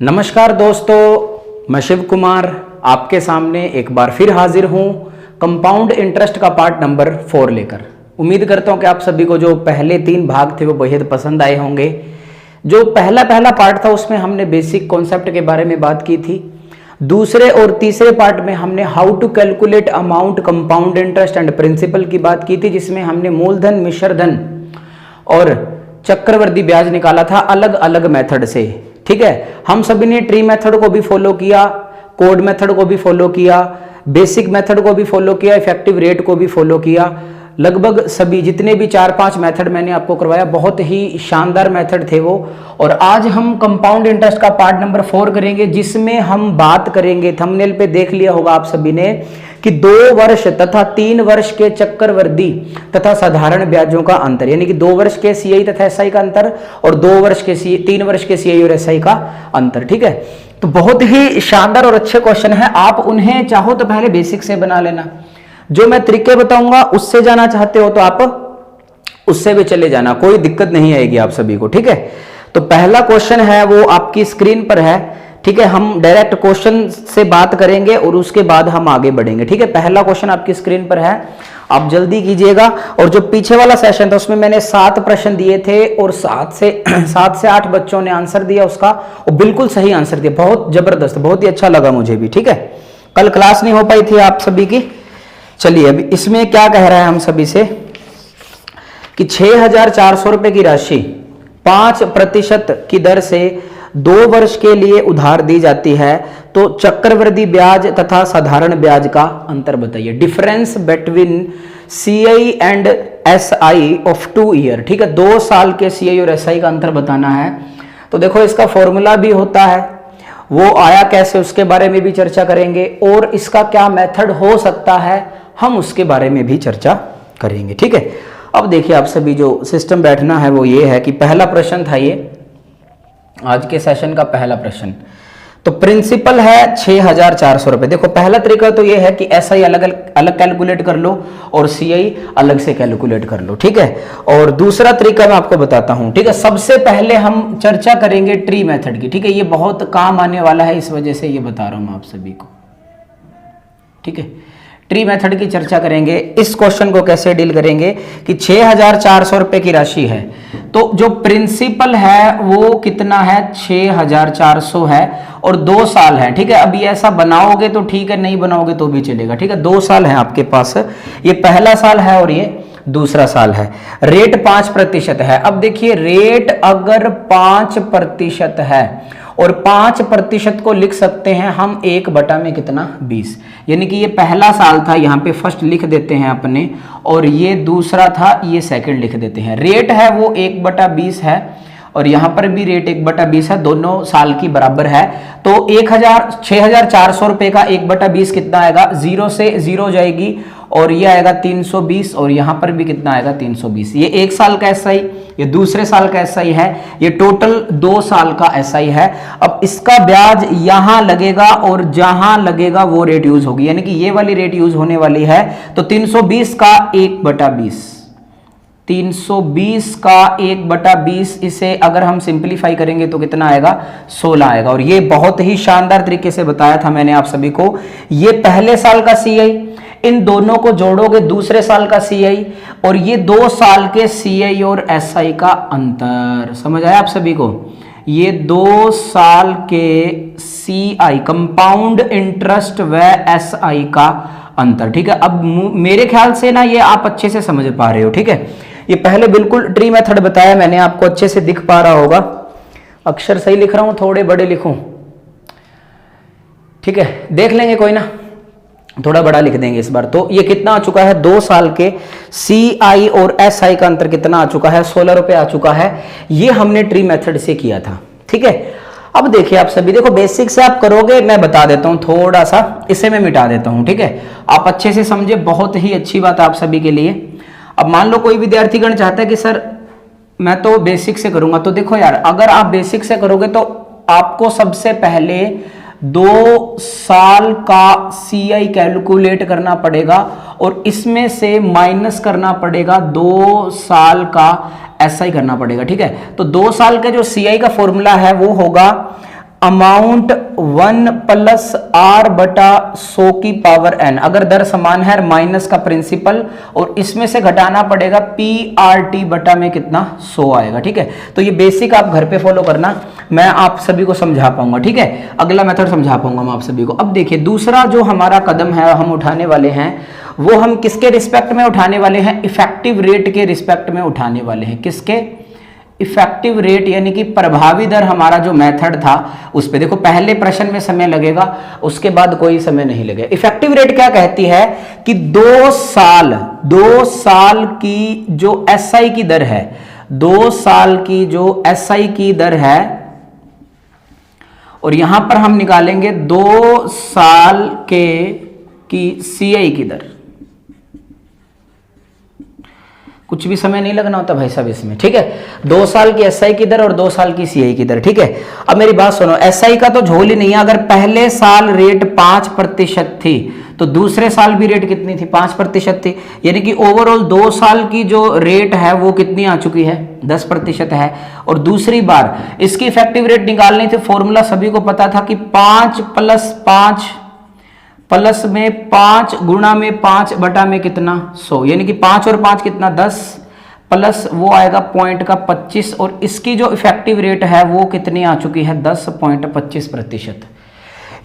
नमस्कार दोस्तों, मैं शिव कुमार आपके सामने एक बार फिर हाजिर हूँ कंपाउंड इंटरेस्ट का पार्ट नंबर 4 लेकर। उम्मीद करता हूँ कि आप सभी को जो पहले 3 भाग थे वो बेहद पसंद आए होंगे। जो पहला पार्ट था उसमें हमने बेसिक कॉन्सेप्ट के बारे में बात की थी। दूसरे और तीसरे पार्ट में हमने how to calculate amount compound interest and principal की बात की थी, जिसमें हमने मूलधन, मिश्र धन और चक्रवृद्धि ब्याज निकाला था अलग अलग मेथड से। ठीक है, हम सभी ने ट्री मेथड को भी फॉलो किया, कोड मेथड को भी फॉलो किया, बेसिक मेथड को भी फॉलो किया, इफेक्टिव रेट को भी फॉलो किया। लगभग सभी जितने भी 4-5 मेथड मैंने आपको करवाया, बहुत ही शानदार मेथड थे वो। और आज हम कंपाउंड इंटरेस्ट का पार्ट नंबर 4 करेंगे, जिसमें हम बात करेंगे, थंबनेल पे देख लिया होगा आप सभी ने, कि 2 वर्ष तथा 3 वर्ष के चक्रवृद्धि तथा साधारण ब्याजों का अंतर, यानी कि 2 वर्ष के सीआई तथा एसआई का अंतर और 3 वर्ष के सीआई और एसआई का अंतर। ठीक है, तो बहुत ही शानदार और अच्छे क्वेश्चन है। आप उन्हें चाहो तो पहले बेसिक से बना लेना, जो मैं तरीके बताऊंगा उससे जाना चाहते हो तो आप उससे भी चले जाना, कोई दिक्कत नहीं आएगी आप सभी को। ठीक है, तो पहला क्वेश्चन है वो आपकी स्क्रीन पर है। ठीक है, हम डायरेक्ट क्वेश्चन से बात करेंगे और उसके बाद हम आगे बढ़ेंगे। ठीक है, पहला क्वेश्चन आपकी स्क्रीन पर है, आप जल्दी कीजिएगा। और जो पीछे वाला सेशन था उसमें मैंने 7 प्रश्न दिए थे और 7 से 8 बच्चों ने आंसर दिया उसका, और बिल्कुल सही आंसर दिया, बहुत जबरदस्त, बहुत ही अच्छा लगा मुझे भी। ठीक है, कल क्लास नहीं हो पाई थी आप सभी की। चलिए, अब इसमें क्या कह रहा है हम सभी से कि 6,400 रुपए की राशि 5% की दर से 2 वर्ष के लिए उधार दी जाती है, तो चक्रवृद्धि ब्याज तथा साधारण ब्याज का अंतर बताइए। Difference between CI and SI of 2 year. ठीक है, 2 साल के सीआई और एसआई का अंतर बताना है। तो देखो, इसका फॉर्मूला भी होता है, वो आया कैसे उसके बारे में भी चर्चा करेंगे, और इसका क्या मेथड हो सकता है हम उसके बारे में भी चर्चा करेंगे। ठीक है, अब देखिए आप सभी, जो सिस्टम बैठना है वो ये है कि पहला प्रश्न था ये आज के सेशन का पहला प्रश्न। तो प्रिंसिपल है 6,400 रुपए। देखो, पहला तरीका तो ये है कि एसआई अलग कैलकुलेट कर लो और सीआई अलग से कैलकुलेट कर लो। ठीक है, और दूसरा तरीका मैं आपको बताता हूं। ठीक है, सबसे पहले हम चर्चा करेंगे ट्री मेथड की। ठीक है, ये बहुत काम आने वाला है, इस वजह से ये बता रहा हूं आप सभी को। ठीक है, ट्री मेथड की चर्चा करेंगे। इस क्वेश्चन को कैसे डील करेंगे कि 6,400 रुपए की राशि है, तो जो प्रिंसिपल है वो कितना है, 6,400 है और 2 साल है। ठीक है, अभी ऐसा बनाओगे तो ठीक है, नहीं बनाओगे तो भी चलेगा। ठीक है, 2 साल है आपके पास, ये पहला साल है और ये दूसरा साल है। रेट 5% है। अब देखिए, रेट अगर 5% है और 5% को लिख सकते हैं हम 1 में कितना, 20, यानी कि ये पहला साल था, यहाँ पे फर्स्ट लिख देते हैं अपने, और ये दूसरा था, ये सेकंड लिख देते हैं। रेट है वो 1/20 है और यहाँ पर भी रेट 1/20 है, दोनों साल की बराबर है। तो 6,400 रुपए का 1/20 कितना आएगा, 0 से 0 जाएगी और ये आएगा 320, और यहाँ पर भी कितना आएगा, 320। ये 1 साल का एसआई, ये दूसरे साल का एसआई है, ये टोटल 2 साल का एसआई है। अब इसका ब्याज यहां लगेगा और जहां लगेगा वो रेट यूज होगी, यानी कि ये वाली रेट यूज होने वाली है। तो 320 का 1/20, 320 का 1/20, इसे अगर हम सिंप्लीफाई करेंगे तो कितना आएगा, 16 आएगा। और ये बहुत ही शानदार तरीके से बताया था मैंने आप सभी को। ये पहले साल का सीआई, इन दोनों को जोड़ोगे दूसरे साल का सीआई, और ये 2 साल के सीआई और एसआई का अंतर। समझ आया आप सभी को? ये 2 साल के सीआई, कंपाउंड इंटरेस्ट व एसआई का अंतर। ठीक है, अब मेरे ख्याल से ना ये आप अच्छे से समझ पा रहे हो। ठीक है, ये पहले बिल्कुल ट्री मेथड बताया मैंने आपको, अच्छे से दिख पा रहा होगा। अक्षर सही लिख रहा हूं, थोड़े बड़े लिखूं? ठीक है, देख लेंगे, कोई ना, थोड़ा बड़ा लिख देंगे इस बार। तो ये कितना आ चुका है, 2 साल के सीआई और एसआई का अंतर कितना आ चुका है, 16 रुपए आ चुका है। ये हमने ट्री मेथड से किया था। ठीक है, अब देखिए आप सभी, देखो बेसिक से आप करोगे, मैं बता देता हूं थोड़ा सा, इसे मैं मिटा देता हूं। ठीक है, आप अच्छे से समझे, बहुत ही अच्छी बात है आप सभी के लिए। अब मान लो कोई विद्यार्थीगण चाहता है कि सर मैं तो बेसिक से करूंगा, तो देखो यार, अगर आप बेसिक से करोगे तो आपको सबसे पहले 2 साल का सीआई कैलकुलेट करना पड़ेगा और इसमें से माइनस करना पड़ेगा 2 साल का एसआई करना पड़ेगा। ठीक है, तो 2 साल का जो सीआई का फॉर्मूला है वो होगा अमाउंट 1 प्लस आर बटा 100 की पावर एन, अगर दर समान है माइनस का प्रिंसिपल और इसमें से घटाना पड़ेगा पी आर टी बटा में कितना 100 आएगा। ठीक है, तो ये बेसिक आप घर पे फॉलो करना, मैं आप सभी को समझा पाऊंगा। ठीक है, अगला मेथड समझा पाऊंगा मैं आप सभी को। अब देखिए दूसरा जो हमारा कदम है हम उठाने वाले हैं, वो हम किसके रिस्पेक्ट में उठाने वाले हैं, इफेक्टिव रेट के रिस्पेक्ट में उठाने वाले हैं। किसके, इफेक्टिव रेट, यानी कि प्रभावी दर हमारा जो मेथड था उस पे। देखो पहले प्रश्न में समय लगेगा, उसके बाद कोई समय नहीं लगेगा। इफेक्टिव रेट क्या कहती है कि 2 साल की जो एसआई की दर है, 2 साल की जो एसआई की दर है, और यहां पर हम निकालेंगे 2 साल की सीआई की दर। कुछ भी समय नहीं लगना होता भाई साहब इसमें। ठीक है, 2 साल की एसआई की दर और 2 साल की सीआई की दर। ठीक है, अब मेरी बात सुनो, एसआई का तो झोल ही नहीं है। अगर पहले साल रेट 5% थी तो दूसरे साल भी रेट कितनी थी, 5% थी, यानी कि ओवरऑल 2 साल की जो रेट है वो कितनी आ चुकी है, 10% है। और दूसरी बार इसकी इफेक्टिव रेट निकालनी थी, फॉर्मूला सभी को पता था कि 5 प्लस 5 प्लस में 5 गुणा में 5 बटा में कितना 100, यानी कि 5 और 5 कितना 10, प्लस वो आएगा पॉइंट का 25, और इसकी जो इफेक्टिव रेट है वो कितनी आ चुकी है 10.25%।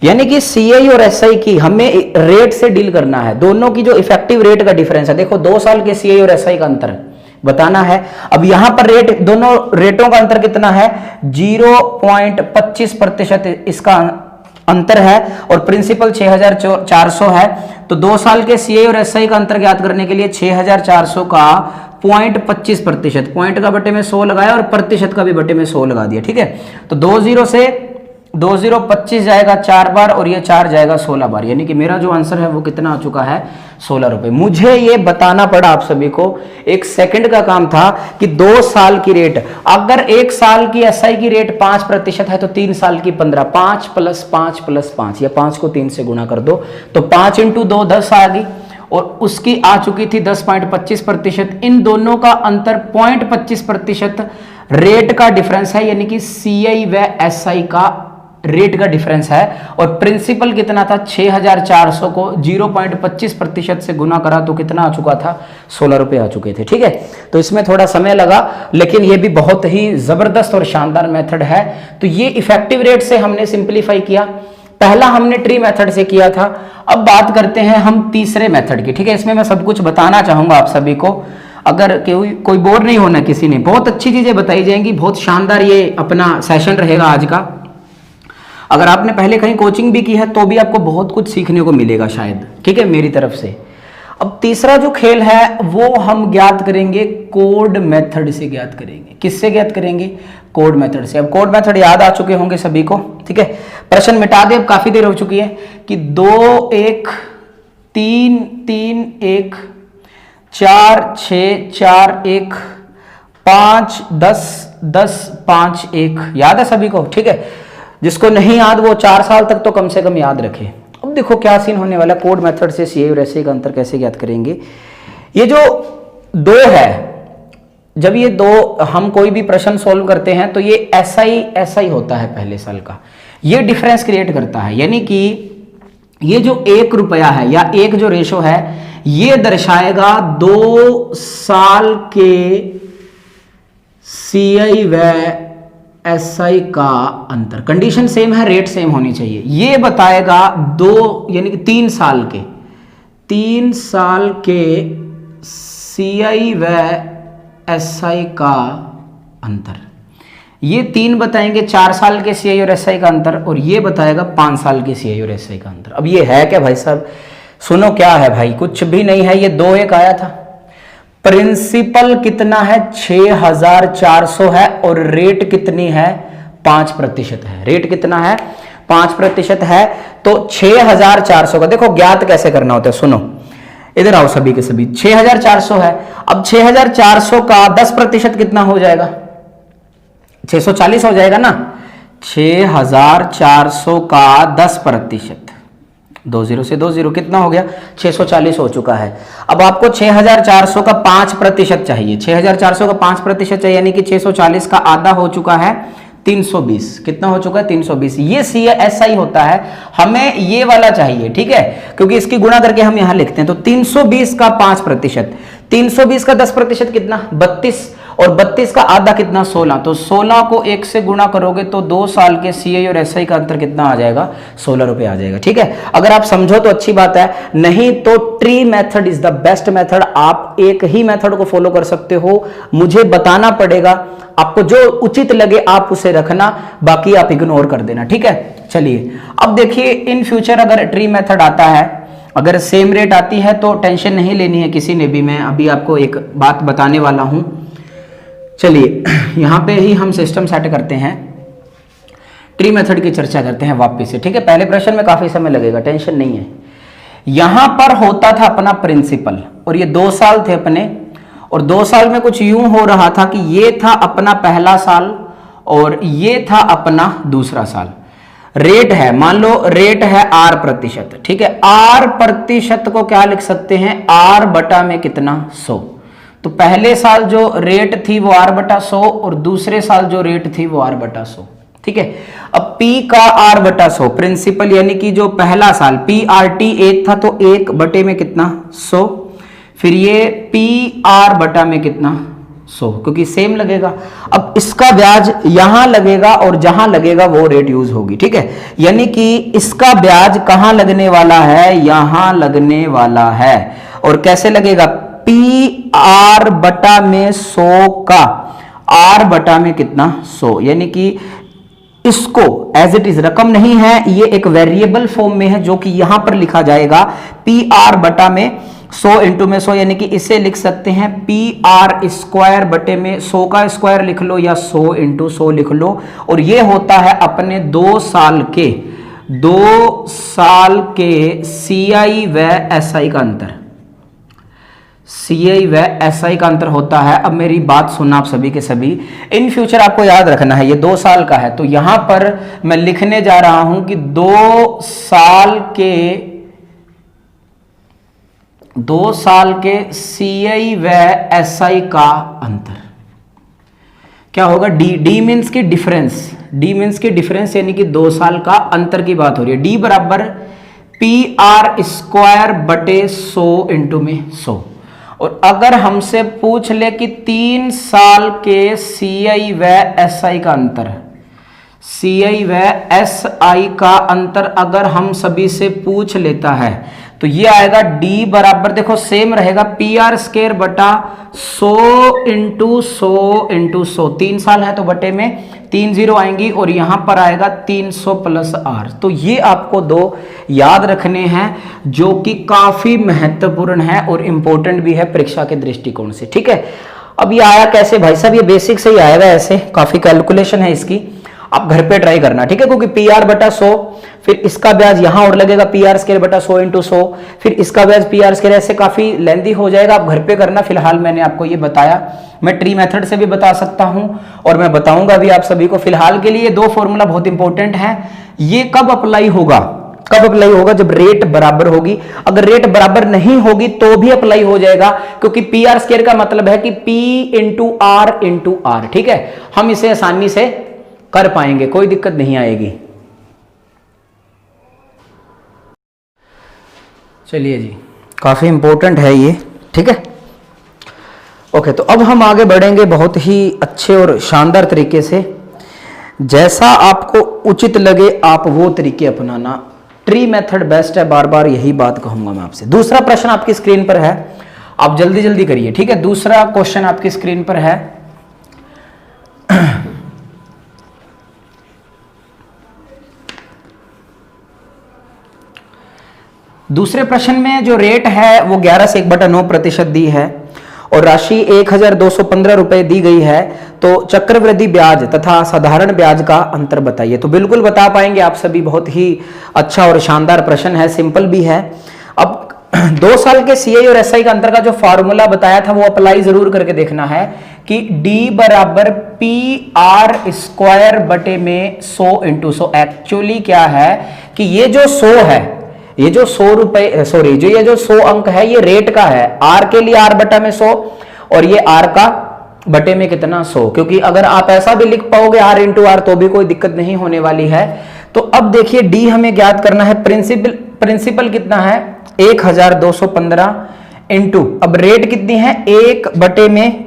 यानी कि सीआई और एसआई की हमें रेट से डील करना है, दोनों की जो इफेक्टिव रेट का डिफरेंस है। देखो 2 साल के सीआई और एसआई का अंतर बताना है। अब यहां पर रेट, दोनों रेटों का अंतर कितना है, 0.25% इसका अंतर है, और प्रिंसिपल 6400 है। तो 2 साल के सीआई और एसआई का अंतर ज्ञात करने के लिए 6400 का 0.25%, पॉइंट का बटे में 100 लगाया और प्रतिशत का भी बटे में 100 लगा दिया। ठीक है, तो 20 से 25 जाएगा 4 बार, और ये 4 जाएगा 16 बार, यानी कि मेरा जो आंसर है वो कितना आ चुका है 16 रुपए। मुझे ये बताना पड़ा आप सभी को, 1 सेकंड का काम था कि 2 साल की रेट, अगर 1 साल की एसआई की रेट 5% है तो 3 साल की 15, 5 प्लस 5 प्लस 5, या 5 को 3 से गुणा कर दो तो 5 × 2 10 आ गई, और उसकी आ चुकी थी 10.25%। इन दोनों का अंतर 0.25% रेट का डिफरेंस है, यानी कि सीआई व एसआई का रेट का डिफरेंस है। और प्रिंसिपल कितना था, 6400 को 0.25% से गुना करा तो कितना आ चुका था, 16 रुपए आ चुके थे। ठीक है, तो इसमें थोड़ा समय लगा, लेकिन ये भी बहुत ही जबरदस्त और शानदार मेथड है। तो ये इफेक्टिव रेट से हमने सिंप्लीफाई किया, पहला हमने ट्री मेथड से किया था। अब बात करते हैं हम तीसरे मेथड की। ठीक है, इसमें मैं सब कुछ बताना चाहूंगा आप सभी को, अगर कोई बोर नहीं होना किसी ने, बहुत अच्छी चीजें बताई जाएंगी, बहुत शानदार ये अपना सेशन रहेगा आज का। अगर आपने पहले कहीं कोचिंग भी की है तो भी आपको बहुत कुछ सीखने को मिलेगा शायद। ठीक है, मेरी तरफ से। अब तीसरा जो खेल है वो हम ज्ञात करेंगे कोड मेथड से ज्ञात करेंगे। किससे ज्ञात करेंगे, कोड मेथड से। अब कोड मेथड याद आ चुके होंगे सभी को। ठीक है, प्रश्न मिटा दे, अब काफी देर हो चुकी है, कि 2 1 3 3 1 4 6 4 1 5 10 10 5 1, याद है सभी को। ठीक है, जिसको नहीं याद वो 4 साल तक तो कम से कम याद रखे। अब देखो क्या सीन होने वाला, कोड मेथड से सीआई और एसआई का अंतर कैसे ज्ञात करेंगे। ये जो 2 है, जब ये 2 हम कोई भी प्रश्न सॉल्व करते हैं तो ये एसआई होता है पहले साल का, ये डिफरेंस क्रिएट करता है। यानी कि ये जो 1 रुपया है या 1 जो रेशो है, ये दर्शाएगा 2 साल के सीआई व एसआई का अंतर। कंडीशन सेम है, रेट सेम होनी चाहिए। ये बताएगा 2 यानी कि 3 साल के सीआई व एसआई का अंतर। ये 3 बताएंगे 4 साल के सीआई और एसआई का अंतर, और ये बताएगा 5 साल के सीआई और एसआई का अंतर। अब ये है क्या भाई साहब, सुनो क्या है भाई, कुछ भी नहीं है। ये 2 1 आया था, प्रिंसिपल कितना है 6400 है, और रेट कितनी है 5% है। रेट कितना है 5% है, तो 6400 का देखो ज्ञात कैसे करना होता है, सुनो इधर आओ सभी के सभी। 6400 है, अब 6400 का 10% कितना हो जाएगा, 640 हो जाएगा ना। 6400 का 10%, 20 से 20 कितना हो गया, 640 हो चुका है। अब आपको 6400 का 5% चाहिए, 6400 का 5% चाहिए, यानी कि 640 का आधा हो चुका है 320, कितना हो चुका है 320। ये CSI होता है, हमें ये वाला चाहिए, ठीक है, क्योंकि इसकी गुणा करके हम यहां लिखते हैं। तो 320 का 5%, 320 का 10% कितना 32, और 32 का आधा कितना 16। तो 16 को 1 से गुणा करोगे तो 2 साल के CI और SI का अंतर कितना आ जाएगा, 16 रुपए आ जाएगा, ठीक है। अगर आप समझो तो अच्छी बात है, नहीं तो tree method is the best method. आप एक ही मेथड को फॉलो कर सकते हो, मुझे बताना पड़ेगा, आपको जो उचित लगे आप उसे रखना, बाकी आप इग्नोर कर देना, ठीक है। चलिए अब देखिए, इन फ्यूचर अगर ट्री मेथड आता है, अगर सेम रेट आती है तो टेंशन नहीं लेनी है किसी ने भी। मैं अभी आपको एक बात बताने वाला हूं। चलिए यहां पे ही हम सिस्टम सेट करते हैं, ट्री मेथड की चर्चा करते हैं वापस से, ठीक है। पहले प्रश्न में काफी समय लगेगा, टेंशन नहीं है। यहां पर होता था अपना प्रिंसिपल, और ये 2 साल थे अपने, और 2 साल में कुछ यूं हो रहा था कि ये था अपना पहला साल और ये था अपना दूसरा साल। रेट है, मान लो रेट है R%, ठीक है। R% को क्या लिख सकते हैं, R बटा में कितना 100। तो पहले साल जो रेट थी वो R बटा 100 और दूसरे साल जो रेट थी वो R बटा 100, ठीक है। अब P का R बटा 100 प्रिंसिपल, यानी कि जो पहला साल PRT 1 था तो 1 बटे में कितना 100, फिर ये PR बटा में कितना 100, क्योंकि सेम लगेगा। अब इसका ब्याज यहां लगेगा और जहां लगेगा वो रेट यूज होगी, ठीक है। यानी कि इसका ब्याज कहां लगने वाला है, यहां लगने वाला है। और कैसे लगेगा, PR बटा में 100 का R बटा में कितना 100, यानी कि इसको एज इट इज, रकम नहीं है, ये एक वेरिएबल फॉर्म में है जो कि यहां पर लिखा जाएगा PR बटा में 100 इंटू में 100, यानी कि इसे लिख सकते हैं PR स्क्वायर बटे में 100 का स्क्वायर लिख लो या 100 इंटू 100 लिख लो। और ये होता है अपने 2 साल के CI व SI का अंतर, CI व SI का अंतर होता है। अब मेरी बात सुनना आप सभी के सभी, इन फ्यूचर आपको याद रखना है, ये 2 साल का है, तो यहां पर मैं लिखने जा रहा हूं कि 2 साल के CI व SI का अंतर क्या होगा, डी मीन्स की डिफरेंस, डी मीन्स की डिफरेंस, यानी कि 2 साल का अंतर की बात हो रही है। डी बराबर PR स्क्वायर बटे 100 इंटू में 100। और अगर हमसे पूछ ले कि 3 साल के CI व SI का अंतर, CI व SI का अंतर अगर हम सभी से पूछ लेता है तो ये आएगा D बराबर, देखो सेम रहेगा, PR स्क्वायर बटा 100 इंटू 100 इंटू 100। 3 साल है तो बटे में 3 जीरो आएंगी और यहां पर आएगा 300 प्लस R। तो ये आपको 2 याद रखने हैं जो कि काफी महत्वपूर्ण है और इंपॉर्टेंट भी है परीक्षा के दृष्टिकोण से, ठीक है। अब ये आया कैसे भाई साहब, ये बेसिक से ही आएगा, ऐसे काफी कैलकुलेशन है इसकी, आप घर पे ट्राई करना, ठीक है। क्योंकि PR बटा 100, फिर इसका ब्याज यहां और लगेगा PR स्क्वायर बटा 100 इंटू 100, फिर इसका ब्याज PR स्क्वायर, ऐसे काफी लेंथी हो जाएगा, आप घर पे करना। फिलहाल मैंने आपको ये बताया, मैं ट्री मेथड से भी बता सकता हूं और मैं बताऊंगा भी आप सभी को। फिलहाल के लिए 2 फॉर्मूला बहुत इंपॉर्टेंट है। ये कब अप्लाई होगा, जब रेट बराबर होगी। अगर रेट बराबर नहीं होगी तो भी अप्लाई हो जाएगा, क्योंकि PR स्क्वायर का मतलब है कि P इंटू R, ठीक है। हम इसे आसानी से कर पाएंगे, कोई दिक्कत नहीं आएगी। चलिए जी, काफी इंपॉर्टेंट है ये, ठीक है। ओके, तो अब हम आगे बढ़ेंगे बहुत ही अच्छे और शानदार तरीके से। जैसा आपको उचित लगे आप वो तरीके अपनाना, ट्री मेथड बेस्ट है, बार बार यही बात कहूंगा मैं आपसे। दूसरा प्रश्न आपकी स्क्रीन पर है, आप जल्दी जल्दी करिए, ठीक है। दूसरा क्वेश्चन आपकी स्क्रीन पर है, दूसरे प्रश्न में जो रेट है वो 11 से 1/9% दी है और राशि 1215 रुपए दी गई है। तो चक्रवृद्धि ब्याज तथा साधारण ब्याज का अंतर बताइए। तो बिल्कुल बता पाएंगे आप सभी, बहुत ही अच्छा और शानदार प्रश्न है, सिंपल भी है। अब 2 साल के CI और SI का अंतर का जो फॉर्मूला बताया था वो अप्लाई जरूर करके देखना है कि D बराबर PR स्क्वायर बटे में 100 इंटू 100। एक्चुअली क्या है कि ये जो 100 है, ये जो 100 रुपए, सॉरी, ये जो 100 अंक है ये रेट का है। R के लिए R बटा में 100 और ये R का बटे में कितना 100, क्योंकि अगर आप ऐसा भी लिख पाओगे r इंटू आर तो भी कोई दिक्कत नहीं होने वाली है। तो अब देखिए डी हमें ज्ञात करना है, प्रिंसिपल कितना है 1215 इंटू, अब रेट कितनी है 1 बटे में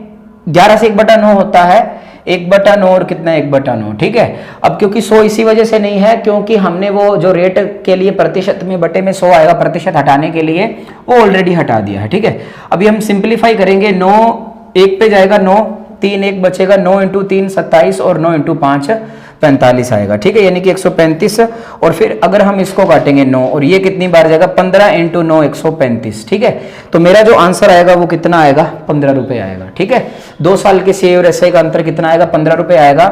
11 से 1/9 होता है, 1/9 और कितना 1/9, ठीक है। अब क्योंकि 100 इसी वजह से नहीं है क्योंकि हमने वो जो रेट के लिए प्रतिशत में बटे में 100 आएगा प्रतिशत हटाने के लिए, वो ऑलरेडी हटा दिया है, ठीक है। अभी हम सिंप्लीफाई करेंगे, 9 1 पे जाएगा 9, 3 1 बचेगा, 9 इंटू 3 27 और 9 इंटू 5 45 आएगा, ठीक है, यानी कि 135। और फिर अगर हम इसको काटेंगे 9 और ये कितनी बार जाएगा 15 इंटू 9 135, ठीक है। तो मेरा जो आंसर आएगा वो कितना आएगा 15 रुपए आएगा, ठीक है। 2 साल के सीए और एसआई का अंतर कितना आएगा 15 रुपए आएगा।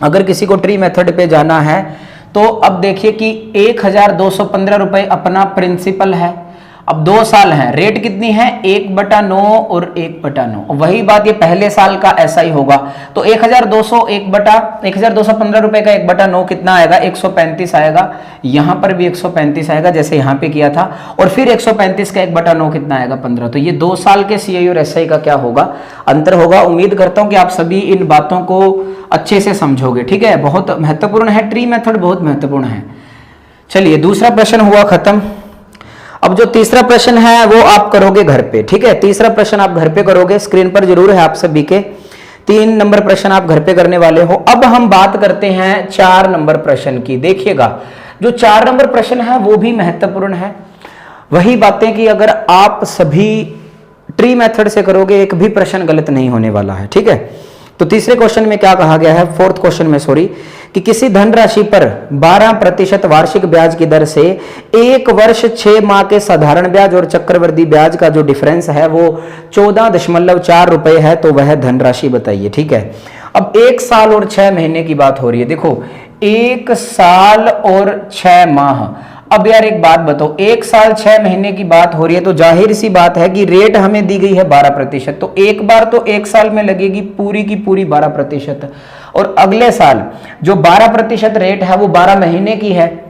अगर किसी को ट्री मेथड पे जाना है तो अब देखिए कि 1215 रुपए अपना प्रिंसिपल है, अब 2 साल हैं, रेट कितनी है 1/9 और 1/9, वही बात ये पहले साल का ऐसा ही होगा। तो 1215 रुपए का 1/9 कितना आएगा 135 आएगा, यहां पर भी 135 आएगा जैसे यहां पे किया था, और फिर 135 का 1/9 कितना आएगा 15। तो ये 2 साल के सीआई और एसआई का क्या होगा अंतर होगा। उम्मीद करता हूं कि आप सभी इन बातों को अच्छे से समझोगे, ठीक है। बहुत महत्वपूर्ण है, ट्री मेथड बहुत महत्वपूर्ण है। चलिए दूसरा प्रश्न हुआ खत्म। अब जो तीसरा प्रश्न है वो आप करोगे घर पे, ठीक है। तीसरा प्रश्न आप घर पे करोगे, स्क्रीन पर जरूर है आप सभी के 3 नंबर प्रश्न आप घर पे करने वाले हो। अब हम बात करते हैं 4 नंबर प्रश्न की। देखिएगा जो 4 नंबर प्रश्न है वो भी महत्वपूर्ण है। वही बातें कि अगर आप सभी ट्री मेथड से करोगे एक भी प्रश्न गलत नहीं होने वाला है, ठीक है। तो तीसरे क्वेश्चन में क्या कहा गया है, 4th क्वेश्चन में सॉरी, कि किसी धनराशि पर 12% वार्षिक ब्याज की दर से 1 वर्ष 6 माह के साधारण ब्याज और चक्रवृद्धि ब्याज का जो डिफरेंस है वो 14.4 रुपए है, तो वह धनराशि बताइए, ठीक है। अब 1 साल और 6 महीने की बात हो रही है। देखो 1 साल और 6 माह, अब यार एक बात बताओ, 1 साल 6 महीने की बात हो रही है तो जाहिर सी बात है कि रेट हमें दी गई है 12%, तो एक बार तो 1 साल में लगेगी पूरी की पूरी 12%, और अगले साल जो 12% रेट है वो 12 महीने की है,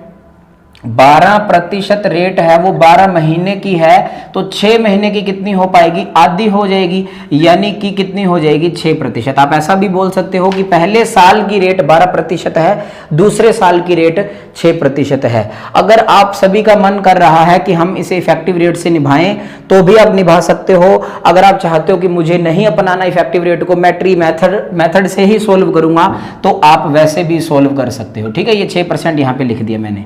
12% रेट है वो 12 महीने की है, तो 6 महीने की कितनी हो पाएगी, आधी हो जाएगी, यानी कि कितनी हो जाएगी 6%। आप ऐसा भी बोल सकते हो कि पहले साल की रेट 12% है, दूसरे साल की रेट 6% है। अगर आप सभी का मन कर रहा है कि हम इसे इफेक्टिव रेट से निभाएं तो भी आप निभा सकते हो। अगर आप चाहते हो कि मुझे नहीं अपनाना इफेक्टिव रेट को, मैं ट्री मेथड से ही सोल्व करूंगा, तो आप वैसे भी सोल्व कर सकते हो, ठीक है। ये 6% यहां पे लिख दिया मैंने।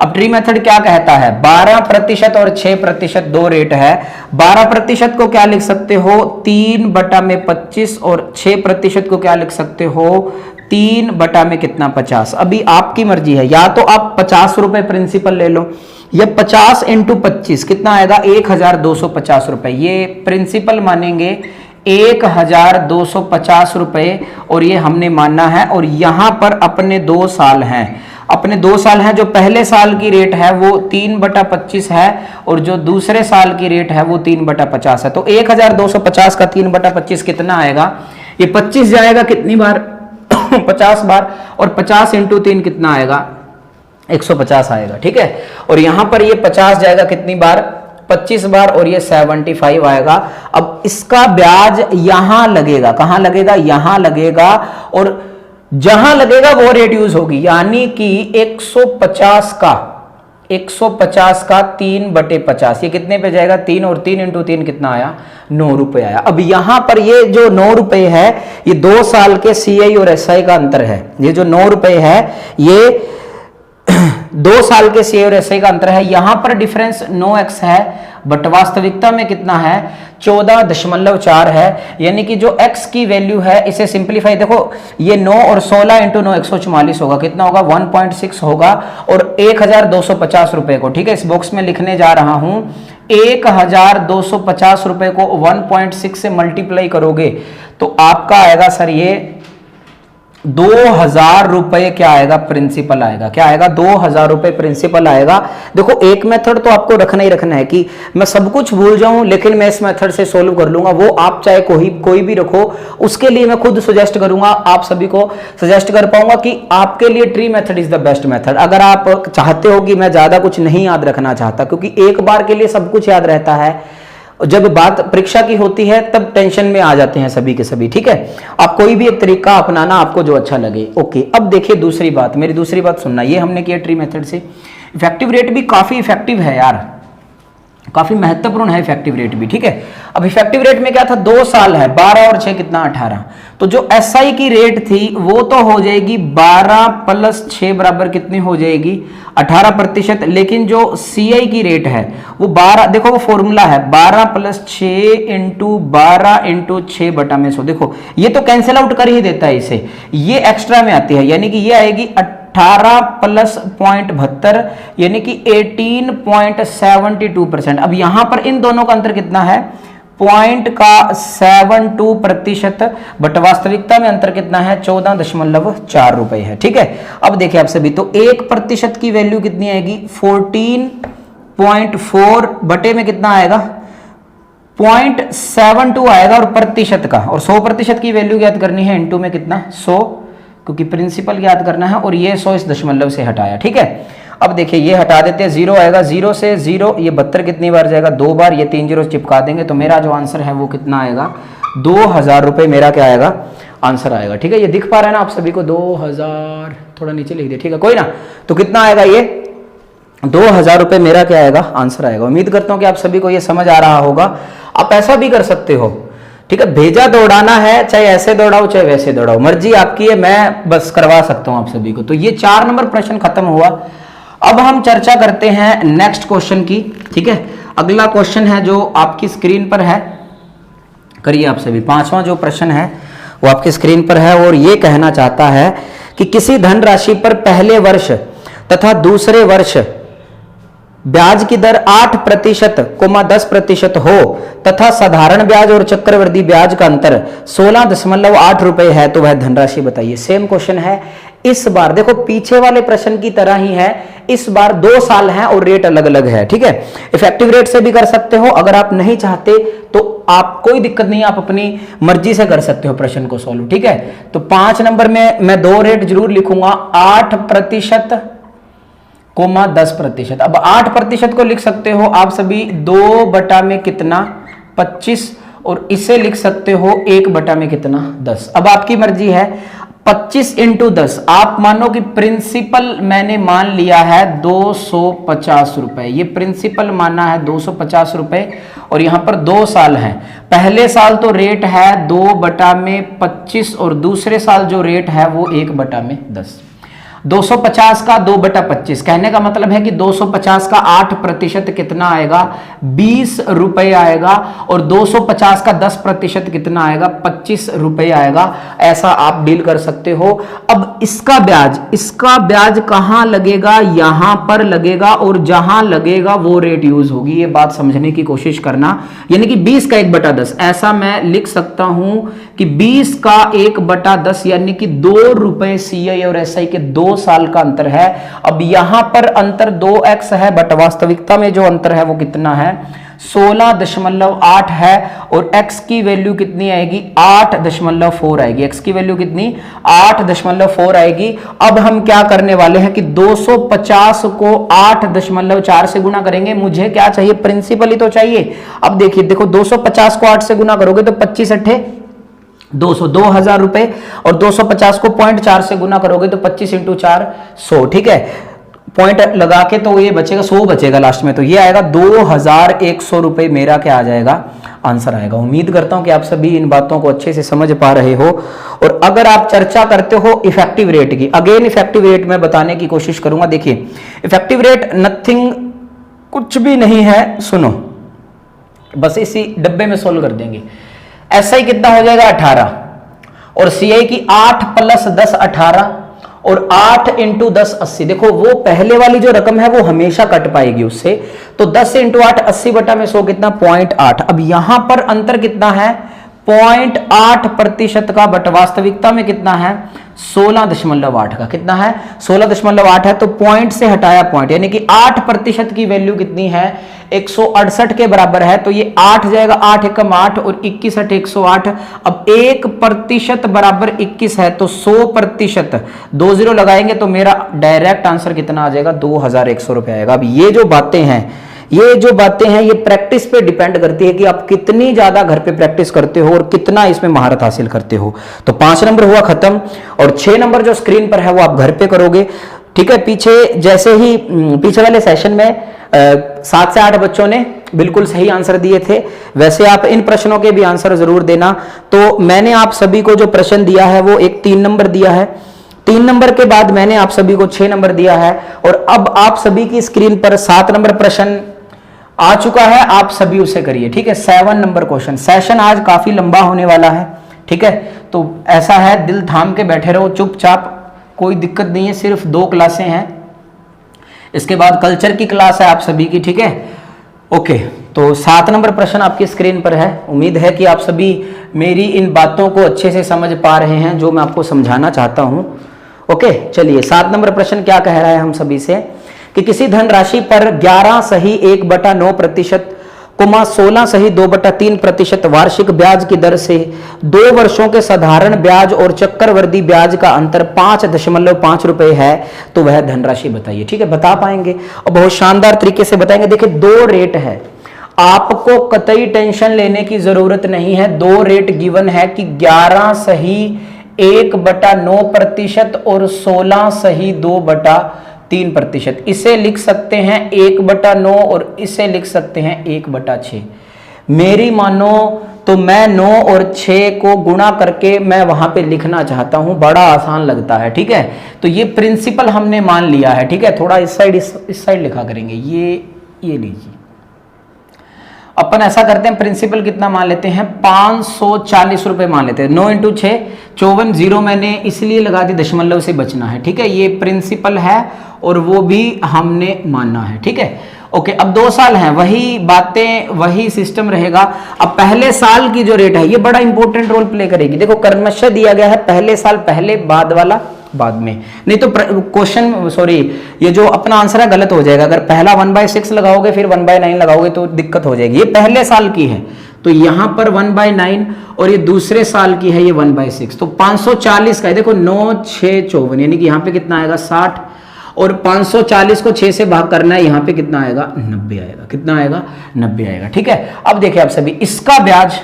अब ट्री मेथड क्या कहता है, 12% और 6% 2 रेट है। 12% को क्या लिख सकते हो 3/25 और 6% को क्या लिख सकते हो 3/ कितना 50। अभी आपकी मर्जी है, या तो आप 50 रुपए प्रिंसिपल ले लो, या 50 इंटू 25 कितना आएगा 1250 रुपए, ये प्रिंसिपल मानेंगे 1250 रुपए, और ये हमने मानना है। और यहां पर अपने 2 साल हैं, अपने 2 साल हैं, जो पहले साल की रेट है वो 3/25 है, और जो दूसरे साल की रेट है वो 3/50 है। तो 1250 का 3/25 कितना आएगा, ये 25 जाएगा कितनी बार 50 बार, और 50 इंटू 3 कितना आएगा 150 आएगा, ठीक है। और यहां पर ये 50 जाएगा कितनी बार 25 बार, और ये 75 आएगा। अब इसका ब्याज यहां लगेगा, कहां लगेगा, यहां लगेगा, और जहां लगेगा वो रेट यूज होगी, यानी कि 150 का 3/50, ये कितने पे जाएगा 3, और 3 इंटू 3 कितना आया 9 रुपए आया। अब यहां पर ये जो 9 रुपए है ये 2 साल के सीआई और एसआई का अंतर है। ये जो 9 रुपए है ये 2 साल के सीए और एसआई का अंतर है। यहां पर डिफरेंस 9x है, बट वास्तविकता में कितना है 14.4 है, यानी कि जो x की वैल्यू है इसे सिंपलीफाई, देखो ये 9 और 16 इंटू 9 144 होगा, कितना होगा 1.6 होगा, और 1250 रुपए को, ठीक है, इस बॉक्स में लिखने जा रहा हूं 1250 रुपए को 1.6 से मल्टीप्लाई करोगे तो आपका आएगा सर ये 2000 रुपए क्या आएगा प्रिंसिपल आएगा, क्या आएगा 2000 रुपए प्रिंसिपल आएगा। देखो एक मेथड तो आपको रखना ही रखना है कि मैं सब कुछ भूल जाऊं लेकिन मैं इस मेथड से सोल्व कर लूंगा, वो आप चाहे कोई भी रखो, उसके लिए मैं खुद सजेस्ट करूंगा, आप सभी को सजेस्ट कर पाऊंगा कि आपके लिए tree method is the best method. अगर आप चाहते हो कि मैं ज्यादा कुछ नहीं याद रखना चाहता, क्योंकि एक बार के लिए सब कुछ याद रहता है, जब बात परीक्षा की होती है तब टेंशन में आ जाते हैं सभी के सभी। ठीक है, आप कोई भी एक तरीका अपनाना आपको जो अच्छा लगे। ओके, अब देखिए दूसरी बात, मेरी दूसरी बात सुनना। ये हमने किया ट्री मेथड से। इफेक्टिव रेट भी काफी इफेक्टिव है यार, काफी महत्वपूर्ण है इफेक्टिव रेट भी। ठीक है, अब इफेक्टिव रेट में क्या था, 2 साल है, 12 और 6 कितना 18। तो जो एसआई की रेट थी वो तो हो जाएगी 12 + 6 बराबर कितनी हो जाएगी 18%। लेकिन जो सीआई की रेट है वो 12, देखो वो फॉर्मूला है 12 + 6 × 12 × 6 बटा में 100। देखो ये तो कैंसिल आउट कर ही देता है इसे, ये एक्स्ट्रा में आती है, यानी कि ये आएगी 18 + 0.72 यानी कि 18.72%। अब यहां पर इन दोनों का अंतर कितना है, 0.72%, बट वास्तविकता में अंतर कितना है 14.4 रुपए है। ठीक है, अब देखिए आप सभी, तो 1% की वैल्यू कितनी आएगी 14.4 बटे में कितना आएगा 0.72 आएगा, और प्रतिशत का, और 100% की वैल्यू याद करनी है इनटू में कितना 100, क्योंकि प्रिंसिपल याद करना है, और ये 100 इस दशमलव से हटाया। ठीक है, अब देखिए ये हटा देते हैं, 0 आएगा, 0 से 0 ये 72 कितनी बार जाएगा 2 बार, ये 3 0 चिपका देंगे, तो मेरा जो आंसर है वो कितना आएगा 2000 रुपए मेरा क्या आएगा आंसर आएगा। ठीक है, ये दिख पा रहा है ना आप सभी को 2000, थोड़ा नीचे लिख दे, ठीक है कोई ना, तो कितना आएगा ये 2000 रुपए मेरा क्या आएगा आंसर आएगा। उम्मीद करता हूं कि आप सभी को ये समझ आ रहा होगा। आप ऐसा भी कर सकते हो, ठीक है, भेजा दौड़ाना है, चाहे ऐसे दौड़ाओ चाहे वैसे दौड़ाओ, मर्जी आपकी है, मैं बस करवा सकता हूं आप सभी को। तो ये 4 नंबर प्रश्न खत्म हुआ। अब हम चर्चा करते हैं नेक्स्ट क्वेश्चन की। ठीक है, अगला क्वेश्चन है जो आपकी स्क्रीन पर है, करिए आप सभी, 5वां जो प्रश्न है वो आपकी स्क्रीन पर है, और ये कहना चाहता है कि किसी धनराशि पर पहले वर्ष तथा दूसरे वर्ष ब्याज की दर 8% 10% हो तथा साधारण ब्याज और चक्रवृद्धि ब्याज का अंतर 16.8 रुपए है, तो वह धनराशि बताइए। सेम क्वेश्चन है इस बार, देखो पीछे वाले प्रश्न की तरह ही है, इस बार 2 साल है और रेट अलग अलग है। ठीक है, इफेक्टिव रेट से भी कर सकते हो, अगर आप नहीं चाहते तो आप कोई दिक्कत नहीं, आप अपनी मर्जी से कर सकते हो प्रश्न को सॉल्व। ठीक है, तो 5 नंबर में मैं 2 रेट जरूर लिखूंगा, 8% 10%। अब 8% को लिख सकते हो आप सभी 2 बटा में कितना 25, और इसे लिख सकते हो 1 बटा में कितना 10। अब आपकी मर्जी है, 25 × 10, आप मानो कि प्रिंसिपल मैंने मान लिया है 250 रुपए, ये प्रिंसिपल माना है 250 रुपए, और यहां पर 2 साल हैं। पहले साल तो रेट है 2 बटा में 25, और दूसरे साल जो रेट है वो 1 बटा में 10। 250 का 2 बटा 25, कहने का मतलब है कि 250 का 8% कितना आएगा 20 रुपए आएगा, और 250 का 10% कितना आएगा 25 रुपए आएगा। ऐसा आप डील कर सकते हो। अब इसका ब्याज कहां लगेगा, यहां पर लगेगा, और जहां लगेगा वो रेट यूज होगी, ये बात समझने की कोशिश करना। यानी कि 20 का 1 बटा 10, ऐसा मैं लिख सकता हूं कि 20 का 1 बटा 10 यानी कि 2 रुपए सीआई और एसआई के 2 साल का अंतर है। अब यहां पर अंतर 2x है, बट वास्तविकता में जो अंतर है वो कितना है 16.8 है, और x की वैल्यू कितनी आएगी 8.4 आएगी। x की वैल्यू कितनी 8.4 आएगी। अब हम क्या करने वाले हैं कि 250 को 8.4 से गुना करेंगे। मुझे क्या चाहिए, प्रिंसिपल ही तो चाहिए। अब देखिए, देखो 250 को 8 से गुना करोगे तो 25 अट्ठे 200, 2000 रुपए, और 250 को 0.4 से गुना करोगे तो 25 × 4 100। ठीक है, पॉइंट लगा के तो ये बचेगा 100 बचेगा लास्ट में, तो ये आएगा 2100 रुपए मेरा क्या आ जाएगा आंसर आएगा। उम्मीद करता हूं कि आप सभी इन बातों को अच्छे से समझ पा रहे हो। और अगर आप चर्चा करते हो इफेक्टिव रेट की, अगेन इफेक्टिव रेट में बताने की कोशिश करूंगा। देखिए इफेक्टिव रेट नथिंग, कुछ भी नहीं है, सुनो बस इसी डब्बे में सोल्व कर देंगे। एसआई कितना हो जाएगा 18, और सीआई की 8 + 10 18, और 8 × 10 80। देखो वो पहले वाली जो रकम है वो हमेशा कट पाएगी उससे, तो 10 × 8 80 बटा में 100 कितना 0.8। अब यहां पर अंतर कितना है 0.8% का, बट वास्तविकता में कितना है 16.8 का। कितना है 16.8 है, तो पॉइंट से हटाया पॉइंट, यानी कि 8% की वैल्यू कितनी है 168 के बराबर है, तो ये 8 जाएगा, 8 एकम 8 और 21 8 108। अब 1% बराबर 21 है, तो 100%, 2 0 लगाएंगे तो मेरा डायरेक्ट आंसर कितना आ जाएगा 2100 रुपए आएगा। अब ये जो बातें हैं ये जो बातें हैं ये प्रैक्टिस पे डिपेंड करती है कि आप कितनी ज्यादा घर पे प्रैक्टिस करते हो और कितना इसमें महारत हासिल करते हो। तो 5 नंबर हुआ खत्म, और 6 नंबर जो स्क्रीन पर है वो आप घर पे करोगे। ठीक है, पीछे वाले सेशन में 7 से 8 बच्चों ने बिल्कुल सही आंसर दिए थे। वैसे आप इन प्रश्नों के भी आंसर जरूर देना। तो मैंने आप सभी को जो प्रश्न दिया है वो एक 3 नंबर दिया है, 3 नंबर के बाद मैंने आप सभी को 6 नंबर दिया है, और अब आप सभी की स्क्रीन पर 7 नंबर प्रश्न आ चुका है, आप सभी उसे करिए। ठीक है, 7 नंबर क्वेश्चन। सेशन आज काफी लंबा होने वाला है। ठीक है, तो ऐसा है, दिल थाम के बैठे रहो चुपचाप, कोई दिक्कत नहीं है। सिर्फ 2 क्लासें हैं, इसके बाद कल्चर की क्लास है आप सभी की। ठीक है, ओके। तो 7 नंबर प्रश्न आपकी स्क्रीन पर है। उम्मीद है कि आप सभी मेरी इन बातों को अच्छे से समझ पा रहे हैं जो मैं आपको समझाना चाहता हूं। ओके, चलिए 7 नंबर प्रश्न क्या कह रहा है हम सभी से कि किसी धनराशि पर 11 सही 1/9% कोमा 16 सही 2/3% वार्षिक ब्याज की दर से 2 वर्षों के साधारण ब्याज और चक्रवृद्धि ब्याज का अंतर 5.5 रुपए है, तो वह धनराशि बताइए। ठीक है, बता पाएंगे और बहुत शानदार तरीके से बताएंगे। देखिए 2 रेट है, आपको कतई टेंशन लेने की जरूरत नहीं है। 2 रेट गिवन है कि 11 सही 1/9% और 16 सही 2/3%। इसे लिख सकते हैं 1/9 और इसे लिख सकते हैं 1/6। मेरी मानो तो मैं 9 और 6 को गुणा करके मैं वहां पे लिखना चाहता हूं, बड़ा आसान लगता है। ठीक है, तो ये प्रिंसिपल हमने मान लिया है। ठीक है, थोड़ा इस साइड लिखा करेंगे। ये लीजिए, अपन ऐसा करते हैं, प्रिंसिपल कितना मान लेते हैं, 540 रुपए मान लेते हैं। 9 × 6 54, 0 मैंने इसलिए लगा दी, दशमलव से बचना है। ठीक है, ये प्रिंसिपल है और वो भी हमने मानना है। ठीक है, ओके। अब 2 साल हैं, वही बातें वही सिस्टम रहेगा। अब पहले साल की जो रेट है ये बड़ा इंपॉर्टेंट रोल प्ले करेगी। देखो क्रमशः दिया गया है, पहले साल पहले, बाद वाला बाद में, नहीं तो क्वेश्चन सॉरी ये जो अपना आंसर है गलत हो जाएगा। अगर पहला 1/6 लगाओगे फिर 1/9 लगाओगे तो दिक्कत हो जाएगी। ये पहले साल की है तो यहां पर 1/9 और ये दूसरे साल की है ये 1/6, तो 540 का है। देखो 9 6 54, यानी कि यहां पे कितना आएगा 60, और 540 को 6 से भाग करना है, यहां पे कितना आएगा 90 आएगा। कितना आएगा 90 आएगा। ठीक है, अब देखिए आप सभी, इसका ब्याज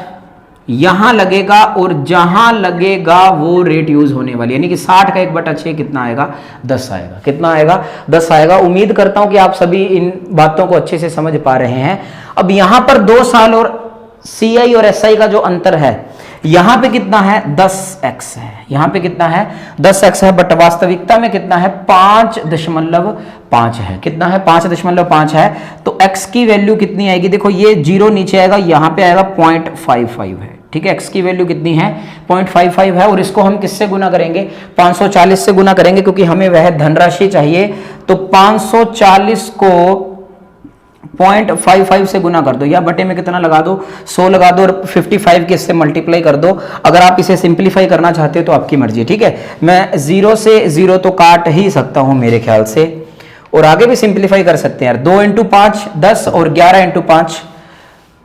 यहां लगेगा और जहां लगेगा वो रेट यूज होने वाली, यानी कि 60 का 1/6 कितना आएगा 10 आएगा। कितना आएगा 10 आएगा। उम्मीद करता हूं कि आप सभी इन बातों को अच्छे से समझ पा रहे हैं। अब यहां पर 2 साल और CI और SI का जो अंतर है, यहां पे कितना है 10x है, यहां पे कितना है 10x है, बट वास्तविकता में कितना है 5.5 है। कितना है 5.5 है। तो x की वैल्यू कितनी आएगी, देखो ये 0 नीचे आएगा, यहां पे आएगा 0.55 है। ठीक है, x की वैल्यू कितनी है 0.55 है, और इसको हम किससे गुना करेंगे 540 से गुना करेंगे, क्योंकि हमें वह धनराशि चाहिए। तो 540 को 0.55 से गुना कर दो, या बटे में कितना लगा दो 100 लगा दो, और 55 के इससे मल्टीप्लाई कर दो। अगर आप इसे सिंप्लीफाई करना चाहते हो तो आपकी मर्जी। ठीक है, मैं 0 से 0 तो काट ही सकता हूं मेरे ख्याल से, और आगे भी सिंप्लीफाई कर सकते हैं यार। 2 × 5 10 और 11 × 5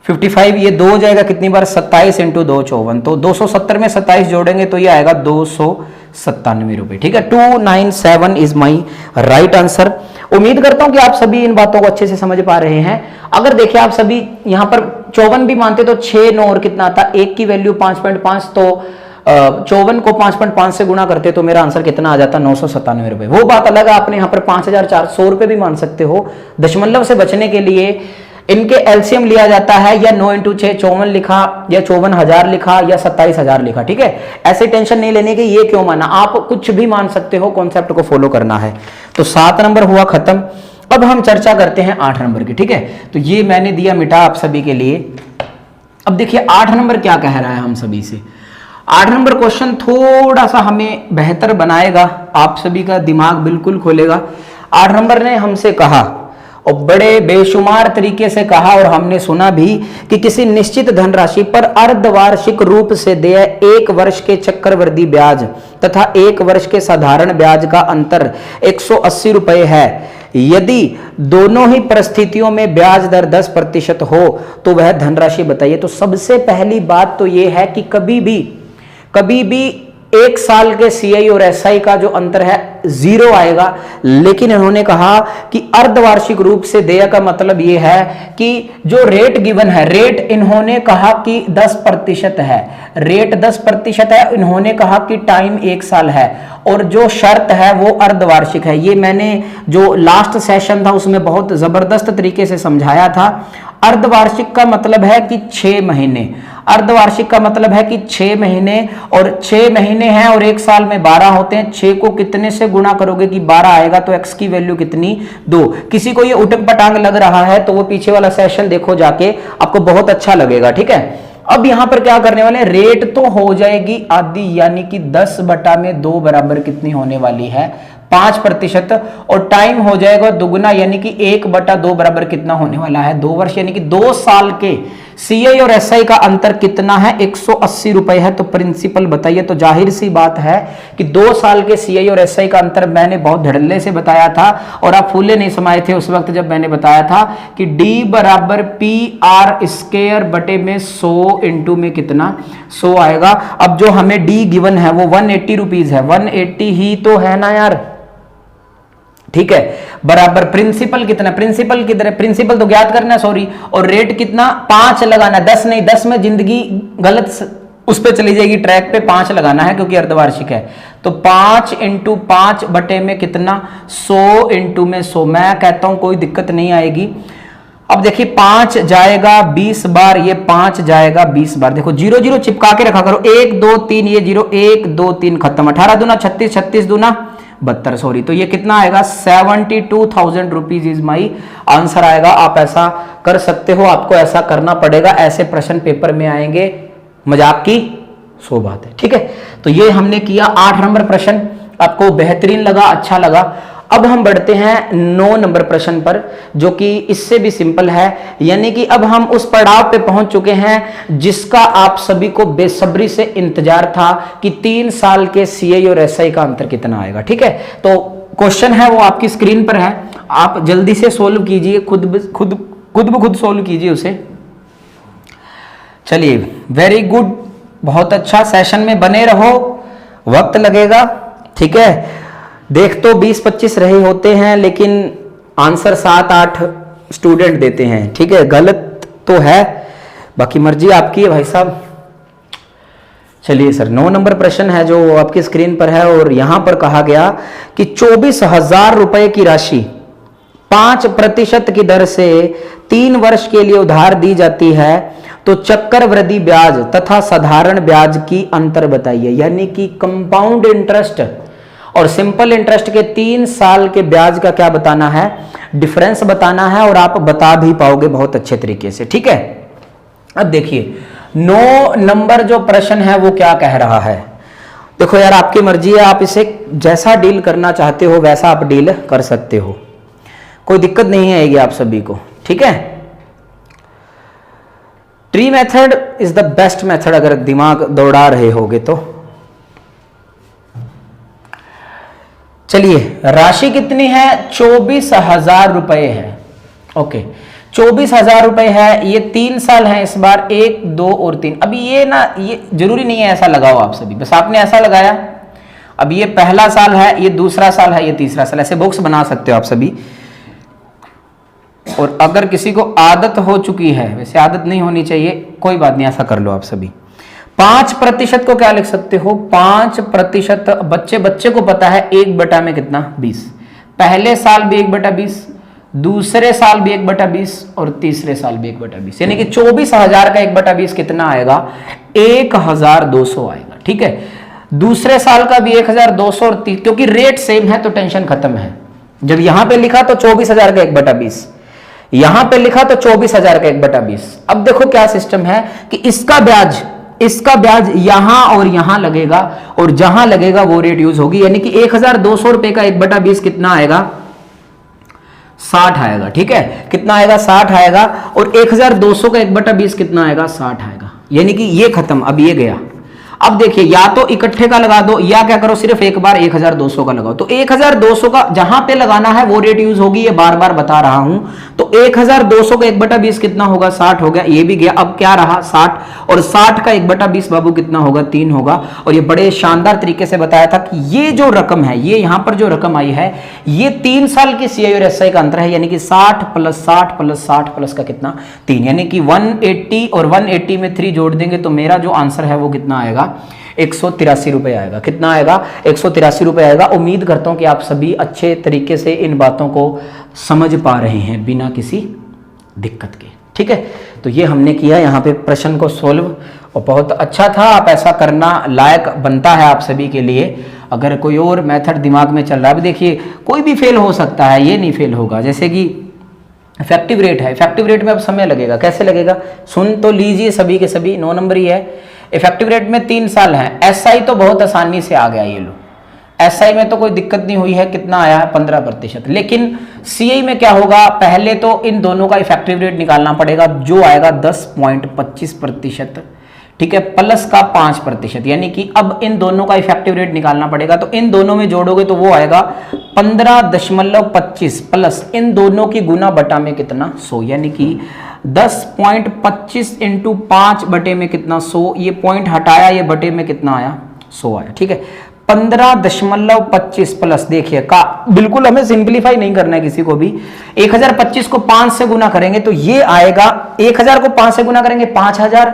55, ये 2 हो जाएगा कितनी बार 27 × 2 54, तो 270 में 27 जोड़ेंगे तो ये आएगा 297 रुपए। ठीक है, 297 इज माई राइट आंसर। उम्मीद करता हूं कि आप सभी इन बातों को अच्छे से समझ पा रहे हैं। अगर देखिए आप सभी यहां पर 54 भी मानते तो 6 9 और कितना आता, 1 की वैल्यू 5.5, तो 54 को 5.5 से गुणा करते तो मेरा आंसर कितना आ जाता 997 रुपए। वो बात अलग है, आपने यहां पर 5400 रुपए भी मान सकते हो। दशमलव से बचने के लिए इनके एलसीएम लिया जाता है, या 9 × 6 54 लिखा, या 54,000 लिखा, या 27,000 लिखा। ठीक है, ऐसे टेंशन नहीं लेने की ये क्यों माना, आप कुछ भी मान सकते हो, कॉन्सेप्ट को फॉलो करना है। तो 7 नंबर हुआ खत्म। अब हम चर्चा करते हैं 8 नंबर की। ठीक है, तो ये मैंने दिया मिटा आप सभी के लिए। अब देखिए 8 नंबर क्या कह रहा है हम सभी से। 8 नंबर क्वेश्चन थोड़ा सा हमें बेहतर बनाएगा, आप सभी का दिमाग बिल्कुल खोलेगा। 8 नंबर ने हमसे कहा, और बड़े बेशुमार तरीके से कहा, और हमने सुना भी कि किसी निश्चित धनराशि पर अर्धवार्षिक रूप से देय 1 वर्ष के चक्रवृद्धि ब्याज तथा 1 वर्ष के साधारण ब्याज का अंतर 180 रुपए है। यदि दोनों ही परिस्थितियों में ब्याज दर 10% हो तो वह धनराशि बताइए। तो सबसे पहली बात तो यह है कि कभी भी 1 साल के CI और SI का जो अंतर है जीरो आएगा। लेकिन इन्होंने कहा कि अर्धवार्षिक रूप से देय का मतलब यह है कि जो रेट गिवन है, रेट इन्होंने कहा कि 10% है, रेट 10% है, इन्होंने कहा कि टाइम 1 साल है, और जो शर्त है वो अर्धवार्षिक है। ये मैंने जो लास्ट सेशन था उसमें बहुत जबरदस्त तरीके से समझाया था। अर्धवार्षिक का मतलब है कि 6 महीने, अर्धवार्षिक का मतलब है कि 6 महीने, और 6 महीने हैं और 1 साल में 12 होते हैं। 6 को कितने से गुणा करोगे कि 12 आएगा, तो x की वैल्यू कितनी, 2। किसी को ये उटक पटांग लग रहा है तो वो पीछे वाला सेशन देखो जाके, आपको बहुत अच्छा लगेगा, ठीक है। अब यहां पर क्या करने वाले, रेट तो हो जाएगी आधी, यानी कि 10/2 बराबर कितनी होने वाली है, 5%, और टाइम हो जाएगा दुगुना, यानी कि 1/2 बराबर कितना होने वाला है, 2 वर्ष, यानी कि 2 साल के सीआई और एसआई का अंतर कितना है, 180 रुपए है। तो प्रिंसिपल बताइए। तो जाहिर सी बात है कि 2 साल के सीआई और एसआई का अंतर मैंने बहुत धड़ल्ले से बताया था, और आप फूले नहीं समाये थे उस वक्त जब मैंने बताया था कि डी बराबर पी आर स्क्वायर बटे में 100 इंटू में कितना, 100 आएगा। अब जो हमें डी गिवन है वो 180 रुपीज है, 180 ही तो है ना यार, ठीक है, बराबर प्रिंसिपल कितना, प्रिंसिपल किधर है, प्रिंसिपल तो ज्ञात करना, सॉरी, और रेट कितना, 5 लगाना, 10 नहीं, 10 में जिंदगी गलत उस पे चली जाएगी, ट्रैक पे 5 लगाना है क्योंकि अर्धवार्षिक है। तो 5 इंटू 5 बटे में कितना, 100 इंटू में 100। मैं कहता हूं कोई दिक्कत नहीं आएगी। अब देखिए 5 जाएगा 20 बार, ये 5 जाएगा 20 बार, देखो 0 0 चिपका के रखा करो, 1 2 3, ये 0 1 2 3 खत्म, 18 दूना 36, 36 दूना 72, सॉरी। तो ये कितना आएगा, 72,000 रुपीज इज माई आंसर आएगा। आप ऐसा कर सकते हो, आपको ऐसा करना पड़ेगा, ऐसे प्रश्न पेपर में आएंगे, मजाक की 100 बात है, ठीक है। तो ये हमने किया 8 नंबर प्रश्न, आपको बेहतरीन लगा, अच्छा लगा। अब हम बढ़ते हैं 9 नंबर प्रश्न पर, जो कि इससे भी सिंपल है, यानी कि अब हम उस पड़ाव पे पहुंच चुके हैं जिसका आप सभी को बेसब्री से इंतजार था कि 3 साल के सीआई और एसआई का अंतर कितना आएगा, ठीक है। तो क्वेश्चन है वो आपकी स्क्रीन पर है, आप जल्दी से सोल्व कीजिए, खुद सोल्व कीजिए उसे। चलिए, वेरी गुड, बहुत अच्छा, सेशन में बने रहो, वक्त लगेगा, ठीक है। देख तो 20-25 रहे होते हैं, लेकिन आंसर 7-8 स्टूडेंट देते हैं, ठीक है। गलत तो है, बाकी मर्जी आपकी है भाई साहब। चलिए सर, 9 नंबर प्रश्न है जो आपकी स्क्रीन पर है, और यहां पर कहा गया कि 24,000 रुपए की राशि 5% की दर से 3 वर्ष के लिए उधार दी जाती है, तो चक्रवृद्धि ब्याज तथा साधारण ब्याज की अंतर बताइए। यानी कि कंपाउंड इंटरेस्ट और सिंपल इंटरेस्ट के 3 साल के ब्याज का क्या बताना है, डिफरेंस बताना है, और आप बता भी पाओगे बहुत अच्छे तरीके से, ठीक है। अब देखिए 9 नंबर जो प्रश्न है वो क्या कह रहा है। देखो यार, आपकी मर्जी है, आप इसे जैसा डील करना चाहते हो वैसा आप डील कर सकते हो, कोई दिक्कत नहीं आएगी आप सभी को, ठीक है। Tree method is the best method अगर दिमाग दौड़ा रहे होगे तो। चलिए, राशि कितनी है, 24,000 रुपए है, ओके, 24,000 रुपए है, ये 3 साल है इस बार, 1 2 और 3। अभी ये ना, ये जरूरी नहीं है ऐसा लगाओ आप सभी, बस आपने ऐसा लगाया। अब ये पहला साल है, ये दूसरा साल है, ये तीसरा साल, ऐसे बॉक्स बना सकते हो आप सभी। और अगर किसी को आदत हो चुकी है, वैसे आदत नहीं होनी चाहिए, कोई बात नहीं, ऐसा कर लो आप सभी। 5% को क्या लिख सकते हो, 5%, बच्चे को पता है 1 में कितना, 20। पहले साल भी 1/20, दूसरे साल भी 1/20, और तीसरे साल भी 1/20, यानी कि 24,000 का 1/20 कितना आएगा, 1,200 आएगा, ठीक है। दूसरे साल का भी 1,200, और क्योंकि रेट सेम है तो टेंशन खत्म है। जब यहां पे लिखा तो 24,000 का 1/20, यहां पे लिखा तो 24,000 का 1/20। अब देखो क्या सिस्टम है कि इसका ब्याज यहां और यहां लगेगा, और जहां लगेगा वो रेट यूज होगी, यानी कि 1,200 रुपए का 1/20 कितना आएगा, 60 आएगा, ठीक है। कितना आएगा, 60 आएगा, और 1,200 का 1/20 कितना आएगा, 60 आएगा, यानी कि ये खत्म, अब ये गया। अब देखिए, या तो इकट्ठे का लगा दो या क्या करो, सिर्फ एक बार 1200 का लगाओ। तो 1200 का जहां पे लगाना है वो रेट यूज होगी, ये बार बार बता रहा हूं। तो 1200 का 1/20 कितना होगा, 60 हो गया, ये भी गया। अब क्या रहा, 60, और 60 का 1/20 बाबू कितना होगा, 3 होगा। और ये बड़े शानदार तरीके से बताया था कि ये जो रकम है, ये यहां पर जो रकम आई है, ये 3 साल की सीआई और एसआई का अंतर है, यानी कि 60 प्लस 60 प्लस 60 प्लस का कितना, 3, यानी कि 180, और 180 में 3 जोड़ देंगे तो मेरा जो आंसर है वो कितना आएगा, 183 रुपए आएगा। कितना आएगा, 183 रुपए आएगा। उम्मीद करता हूं कि आप सभी अच्छे तरीके से इन बातों को समझ पा रहे हैं बिना किसी दिक्कत के, ठीक है। तो ये हमने किया यहाँ पे प्रश्न को सोल्व, और बहुत अच्छा था। आप ऐसा करना लायक बनता है आप सभी के लिए। अगर कोई और मेथड दिमाग में चल रहा है, अब देखिए कोई भी फेल हो सकता है, ये नहीं फेल होगा। जैसे कि इफेक्टिव रेट है, इफेक्टिव रेट में अब समय लगेगा, कैसे लगेगा, सुन तो लीजिए सभी के सभी, 9 नंबर ही है। इफेक्टिव रेट में 3 साल है। एसआई तो बहुत आसानी से आ गया, ये लो एसआई में तो कोई दिक्कत नहीं हुई है, कितना आया है 15%। लेकिन सीआई में क्या होगा, पहले तो इन दोनों का इफेक्टिव रेट निकालना पड़ेगा, जो आएगा 10.25%, ठीक है, प्लस का 5%, यानी कि अब इन दोनों का इफेक्टिव रेट निकालना पड़ेगा। तो इन दोनों में जोड़ोगे तो वो आएगा 15.25 प्लस इन दोनों की गुना बटा में कितना, 100, यानी कि 10.25 इंटू 5 बटे में कितना, 100। ये पॉइंट हटाया, ये बटे में कितना आया, 100 आया, ठीक है। 15.25 प्लस, देखिए का बिल्कुल हमें सिंप्लीफाई नहीं करना है किसी को भी। 1025 को 5 से गुना करेंगे तो ये आएगा, 1000 को 5 से गुना करेंगे 5000,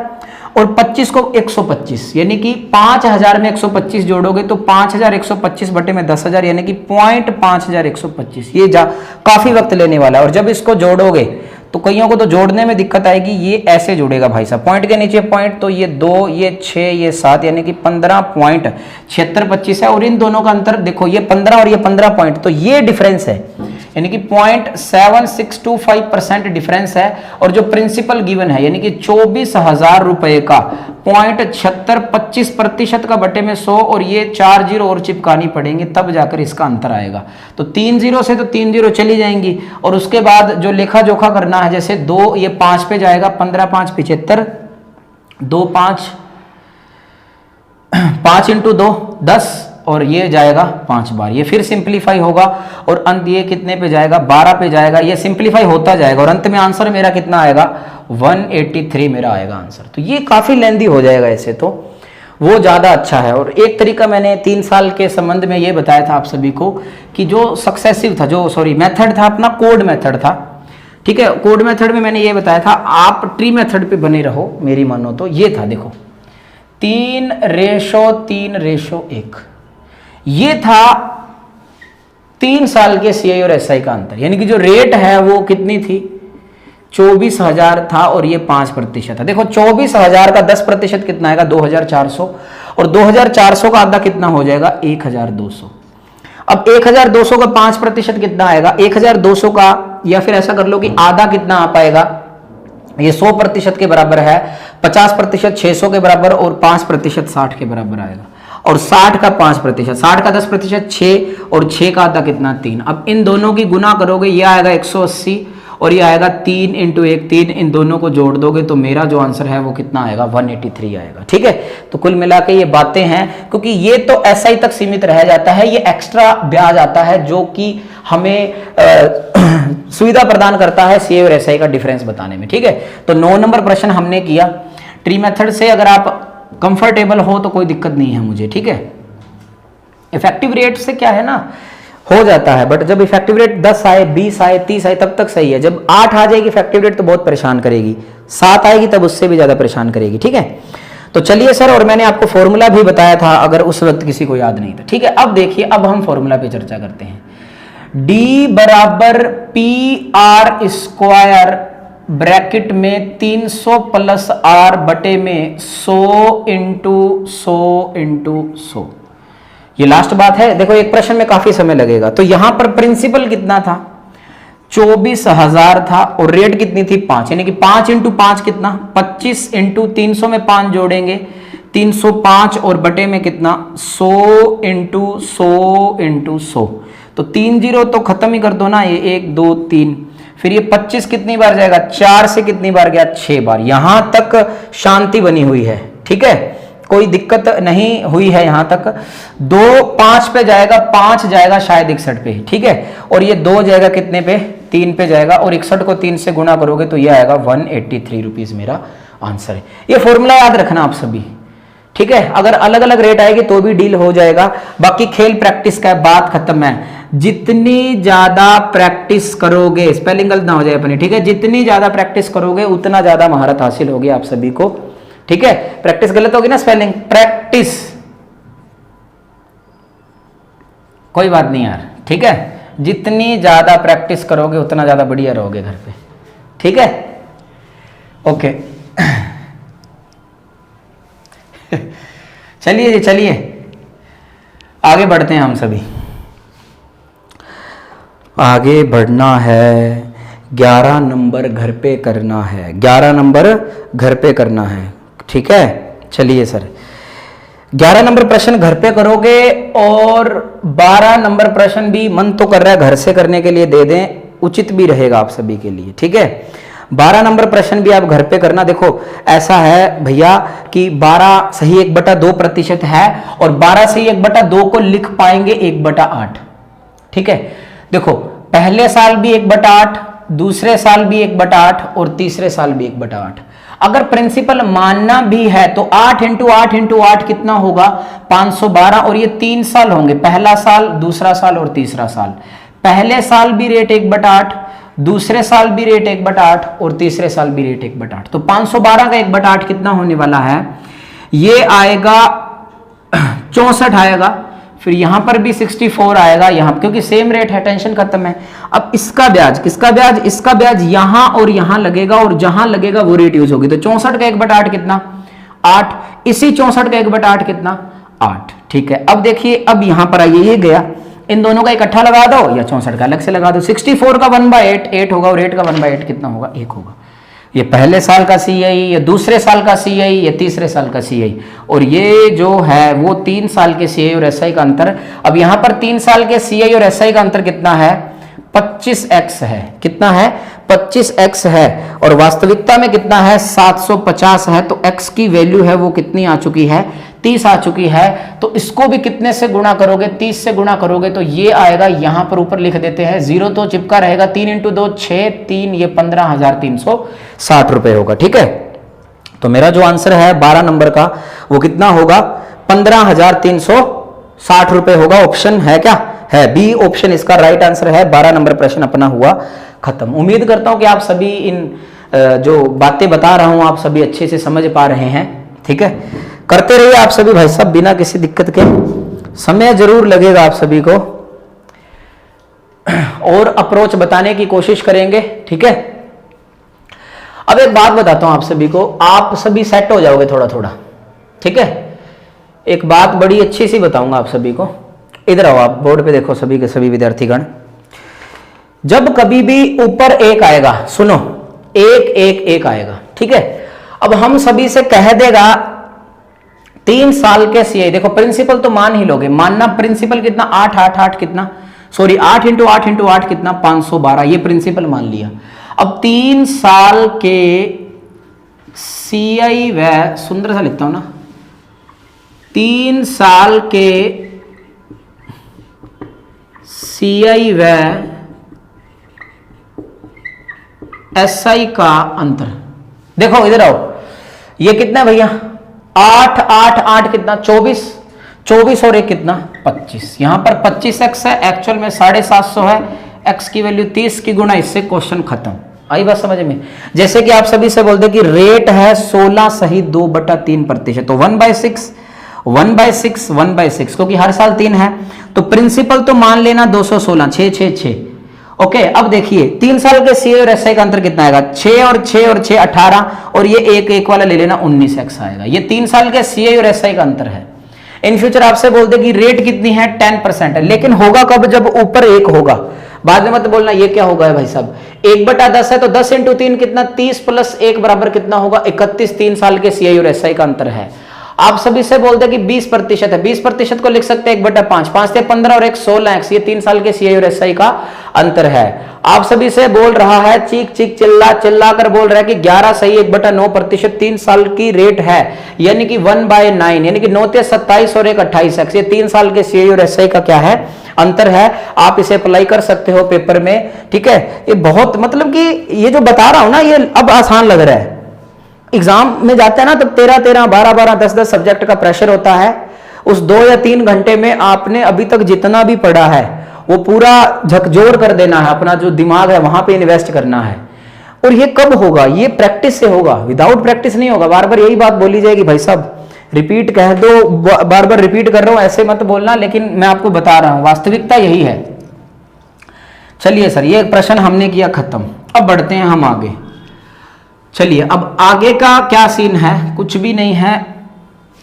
और 25 को 125, यानी कि 5000 में 125 जोड़ोगे तो 5125 बटे में 10,000, यानी कि 5125। ये काफी वक्त लेने वाला है। और जब इसको जोड़ोगे तो कईयों को तो जोड़ने में दिक्कत आएगी, ये ऐसे जुड़ेगा भाई साहब, पॉइंट के नीचे पॉइंट, तो ये 2, ये 6, ये 7, यानी कि 15.7625 है। और इन दोनों का अंतर देखो, ये 15 और ये 15 पॉइंट, तो ये डिफरेंस है, यानी कि 0.7625% डिफरेंस है। और जो प्रिंसिपल गिवन है, यानी कि 24,000 रुपए का 0.7625% का बटे में 100, और ये 4 जीरो और चिपकानी पड़ेंगे, तब जाकर इसका अंतर आएगा। तो 3 जीरो से तो 3 जीरो चली जाएंगी, और उसके बाद जो लेखा जोखा करना है, जैसे 2 ये 5 पे जाएगा, 15 5 75, 2 5 इंटू 2 10, और ये जाएगा 5 बार, ये फिर सिंप्लीफाई होगा, और अंत ये कितने पे जाएगा, 12 पे जाएगा, ये सिंप्लीफाई होता जाएगा, और अंत में आंसर मेरा कितना आएगा, 183 मेरा आएगा आंसर। तो ये काफी लेंदी हो जाएगा, ऐसे तो वो ज्यादा अच्छा है। और एक तरीका मैंने 3 साल के संबंध में ये बताया था आप सभी को कि जो सक्सेसिव था, जो मेथड था अपना, कोड मेथड था, ठीक है। कोड मेथड में मैंने ये बताया था, आप ट्री मेथड पे बने रहो, मेरी मानो तो ये था, देखो 3:3:1, ये था 3 साल के सीआई और एसआई का अंतर, यानी कि जो रेट है वो कितनी थी, 24,000 था, और ये 5% था। देखो 24,000 का 10% कितना आएगा, 2,400, और 2,400 का आधा कितना हो जाएगा, 1,200। अब 1,200 का 5% कितना आएगा, 1,200 का, या फिर ऐसा कर लो कि आधा कितना आ पाएगा, ये 100% के बराबर है, 50% 600 के बराबर, और 5% 60 के बराबर आएगा। और 60 का 5%, 60 का 10% 6, और 6 का आधा कितना, 3। अब इन दोनों की गुना करोगे, ये आएगा 180, और ये आएगा 3 इंटू 1 3, इन दोनों को जोड़ दोगे तो मेरा जो आंसर है वो कितना आएगा, 183 आएगा, ठीक है। तो कुल मिला के ये बातें हैं, क्योंकि ये तो एसआई तक सीमित रह जाता है, ये एक्स्ट्रा ब्याज आता है जो कि हमें सुविधा प्रदान करता है सीए और एसआई का डिफरेंस बताने में, ठीक है। तो 9 नंबर प्रश्न हमने किया ट्री मेथड से। अगर आप कंफर्टेबल हो तो कोई दिक्कत नहीं है मुझे, ठीक है। इफेक्टिव रेट से क्या है ना, हो जाता है, बट जब इफेक्टिव रेट 10 आए 20 आए 30 आए तब तक सही है। जब 8 आ जाएगी इफेक्टिव रेट तो बहुत परेशान करेगी, 7 आएगी तब उससे भी ज्यादा परेशान करेगी, ठीक है। तो चलिए सर, और मैंने आपको फॉर्मूला भी बताया था अगर उस वक्त किसी को याद नहीं था, ठीक है। अब देखिए, अब हम फॉर्मूला पे चर्चा करते हैं। D बराबर PR स्क्वायर ब्रैकेट में 300 प्लस R बटे में 100 इंटू 100 इंटू 100, ये लास्ट बात है। देखो एक प्रश्न में काफी समय लगेगा। तो यहां पर प्रिंसिपल कितना था, 24,000 था, और रेट कितनी थी 5, यानी कि 5 इंटू 5 कितना, 25 इंटू 300 में 5 जोड़ेंगे 305, और बटे में कितना 100 इंटू 100 इंटू 100, तो 3 जीरो तो खत्म ही कर दो ना, ये 1 2 3, फिर ये 25 कितनी बार जाएगा, 4 से कितनी बार गया, 6 बार। यहां तक शांति बनी हुई है, ठीक है, कोई दिक्कत नहीं हुई है यहां तक। 2 5 पे जाएगा, 5 जाएगा शायद 61 पे, ठीक है। और ये 2 जाएगा कितने पे, 3 पे जाएगा, और 61 को 3 से गुणा करोगे तो ये आएगा 183 रुपीज मेरा आंसर है। ये फॉर्मूला याद रखना आप सभी, ठीक है। अगर अलग अलग रेट आएगी तो भी डील हो जाएगा। बाकी खेल प्रैक्टिस का बात खत्म है। जितनी ज्यादा प्रैक्टिस करोगे, स्पेलिंग गलत ना हो जाए अपनी, ठीक है, जितनी ज्यादा प्रैक्टिस करोगे उतना ज्यादा महारत हासिल होगी आप सभी को, ठीक है। प्रैक्टिस गलत होगी ना, स्पेलिंग, प्रैक्टिस, कोई बात नहीं यार, ठीक है। जितनी ज्यादा प्रैक्टिस करोगे उतना ज्यादा बढ़िया रहोगे घर पे, ठीक है। ओके चलिए जी, चलिए आगे बढ़ते हैं। हम सभी आगे बढ़ना है। 11 नंबर घर पे करना है, 11 नंबर घर पे करना है, ठीक है। चलिए सर, 11 नंबर प्रश्न घर पे करोगे और 12 नंबर प्रश्न भी मन तो कर रहा है घर से करने के लिए दे दें, उचित भी रहेगा आप सभी के लिए, ठीक है। 12 नंबर प्रश्न भी आप घर पे करना। देखो ऐसा है भैया कि 12 सही 1/2% है और 12 सही 1/2 को लिख पाएंगे 1/8, ठीक है। देखो पहले साल भी 1/8, दूसरे साल भी 1/8 और तीसरे साल भी 1/8। अगर प्रिंसिपल मानना भी है तो 8 × 8 × 8 कितना होगा, 512, और ये 3 साल होंगे, पहला साल, दूसरा साल और तीसरा साल। पहले साल भी रेट 1/8, दूसरे साल भी रेट 1/8 और तीसरे साल भी रेट 1/8। तो 512 का 1/8 कितना होने वाला है, ये आएगा 64 आएगा, फिर यहां पर भी 64 आएगा, यहां क्योंकि सेम रेट है, टेंशन खत्म है। अब इसका ब्याज, किसका ब्याज, इसका ब्याज यहां और यहां लगेगा और जहां लगेगा वो रेट यूज होगी। तो 64 का 1/8 कितना, 8, इसी 64 का 1/8 कितना, 8, ठीक है। अब देखिए, अब यहां पर आइए, ये गया, इन दोनों का इकट्ठा लगा दो या 64 का अलग से लगा दो। 64 का 1/8 8 होगा और 8 का 1/8 कितना होगा, 1 होगा। ये पहले साल का CI, ये दूसरे साल का CI, ये तीसरे साल का CI, और ये जो है वो 3 साल के CI और SI का अंतर। अब यहां पर 3 साल के CI और SI का अंतर कितना है, 25x है। कितना है, 25x है, और वास्तविकता में कितना है, 750 है। तो x की वैल्यू है वो कितनी आ चुकी है, 30 आ चुकी है। तो इसको भी कितने से गुणा करोगे, 30 से गुणा करोगे तो ये आएगा, यहां पर ऊपर लिख देते हैं, 0 तो चिपका रहेगा, 3 × 2 6, 3, ये 15,360 रुपए होगा, ठीक है। तो मेरा जो आंसर है 12 नंबर का वो कितना होगा, 15,360 रुपए होगा। ऑप्शन है क्या, है बी ऑप्शन इसका राइट आंसर है। 12 नंबर प्रश्न अपना हुआ खत्म। उम्मीद करता हूं कि आप सभी इन जो बातें बता रहा हूं आप सभी अच्छे से समझ पा रहे हैं, ठीक है। करते रहिए आप सभी भाई साहब बिना किसी दिक्कत के, समय जरूर लगेगा आप सभी को, और अप्रोच बताने की कोशिश करेंगे, ठीक है। अब एक बात बताता हूं आप सभी को, आप सभी सेट हो जाओगे थोड़ा थोड़ा, ठीक है। एक बात बड़ी अच्छी सी बताऊंगा आप सभी को, इधर आओ आप, बोर्ड पे देखो सभी के सभी विद्यार्थीगण। जब कभी भी ऊपर 1 आएगा, सुनो, 1 1 1 आएगा, ठीक है। अब हम सभी से कह देगा 3 साल के CI, देखो प्रिंसिपल तो मान ही लोगे, मानना प्रिंसिपल कितना, 8 8 8 कितना, सॉरी 8 × 8 × 8 कितना, 512, ये प्रिंसिपल मान लिया। अब 3 साल के CI व, सुंदर सा लिखता हूं ना, 3 साल के CI व SI का अंतर। देखो इधर आओ, ये कितना भैया, 8 8 8 कितना, 24, 24 और 1 कितना, 25। यहां पर 25x है, एक्चुअल में 750 है, x की वैल्यू 30 की गुणा इससे, क्वेश्चन खत्म। आई बात समझ में। जैसे कि आप सभी से बोलते कि रेट है 16 सही 2/3%, तो 1/6 1/6 1/6, क्योंकि हर साल 3 है, तो प्रिंसिपल तो मान लेना 216, 6 6 6। ओके, अब देखिए 3 साल के CI और SI का अंतर कितना आएगा, 6 और 6 और 6 18, और ये 1 1 वाला ले लेना, 19x आएगा। ये 3 साल के CI और SI का अंतर है। इन फ्यूचर आपसे बोलते कि रेट कितनी है, 10% है, लेकिन होगा कब, जब ऊपर 1 होगा। बाद में मत बोलना ये क्या होगा है भाई साहब, 1/10 है, तो 10 × 3 कितना, 30 + 1 बराबर कितना होगा, 31। 3 साल के CI और SI का अंतर है। आप सभी से बोलते हैं कि 20% है, 20% को लिख सकते हैं 1/5, 5 से 15 और 1 16x, ये 3 साल के सीआई और एसआई का अंतर है। आप सभी से बोल रहा है, चीख चीख चिल्ला चिल्ला कर बोल रहा है कि 11 सही 1/9% 3 साल की रेट है, यानी कि 1/9, यानी कि 9 से 27 और 1 28x, ये 3 साल के सीआई और एसआई का क्या है, अंतर है। आप इसे अप्लाई कर सकते हो पेपर में, ठीक है। ये बहुत मतलब कि ये जो बता रहा हूं ना, ये अब आसान लग रहा है। एग्जाम में जाते हैं ना तो 13-13, 12-12, 10-10 सब्जेक्ट का प्रेशर होता है। उस 2 या 3 घंटे में आपने अभी तक जितना भी पढ़ा है वो पूरा झकझोर कर देना है, अपना जो दिमाग है वहां पे इन्वेस्ट करना है। और ये कब होगा? ये प्रैक्टिस से होगा, विदाउट प्रैक्टिस नहीं होगा। बार बार यही बात बोली जाएगी, भाई साहब रिपीट कह दो, बार बार रिपीट कर रहा हूं ऐसे मत बोलना, लेकिन मैं आपको बता रहा हूं वास्तविकता यही है। चलिए सर, ये प्रश्न हमने किया खत्म, अब बढ़ते हैं हम आगे। चलिए अब आगे का क्या सीन है, कुछ भी नहीं है,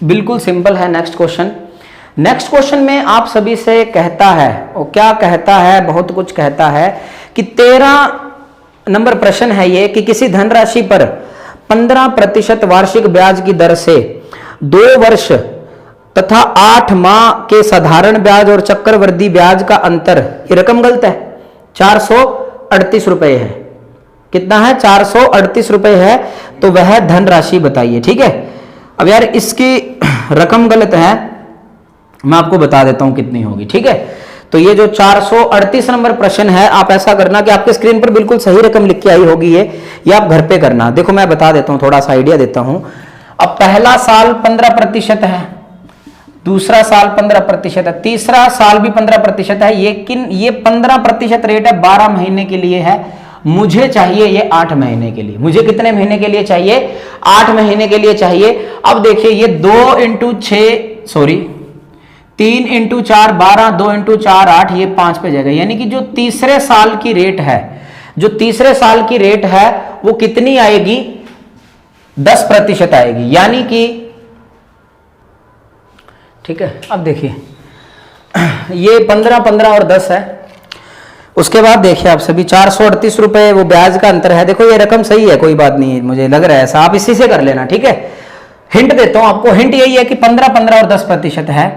बिल्कुल सिंपल है। नेक्स्ट क्वेश्चन, नेक्स्ट क्वेश्चन में आप सभी से कहता है, और क्या कहता है, बहुत कुछ कहता है कि 13 नंबर प्रश्न है ये कि किसी धनराशि पर 15% वार्षिक ब्याज की दर से 2 वर्ष तथा 8 माह के साधारण ब्याज और चक्रवृद्धि ब्याज का अंतर, ये रकम गलत है, 438 रुपए है। कितना है? 438 रुपए है। तो वह धनराशि बताइए, ठीक है। अब यार इसकी रकम गलत है, मैं आपको बता देता हूं कितनी होगी, ठीक है। तो ये जो 438 नंबर प्रश्न है, आप ऐसा करना कि आपके स्क्रीन पर बिल्कुल सही रकम लिख के आई होगी ये आप घर पे करना। देखो मैं बता देता हूं, थोड़ा सा आइडिया देता हूं। अब पहला साल 15% है, दूसरा साल 15% है, तीसरा साल भी 15% है, लेकिन ये 15% रेट है 12 महीने के लिए है। मुझे चाहिए ये 8 महीने के लिए। मुझे कितने महीने के लिए चाहिए? 8 महीने के लिए चाहिए। अब देखिए ये 3 × 4 12, 2 × 4 8, ये 5 पे जाएगा। यानी कि जो तीसरे साल की रेट है, जो तीसरे साल की रेट है वो कितनी आएगी? 10% आएगी, यानी कि ठीक है। अब देखिए ये 15, 15 और 10 है। उसके बाद देखिए आप सभी 438 रुपए वो ब्याज का अंतर है। देखो ये रकम सही है, कोई बात नहीं, मुझे लग रहा है ऐसा, आप इसी से कर लेना, ठीक है। हिंट देता हूं आपको, हिंट यही है कि 15, 15 और 10% है।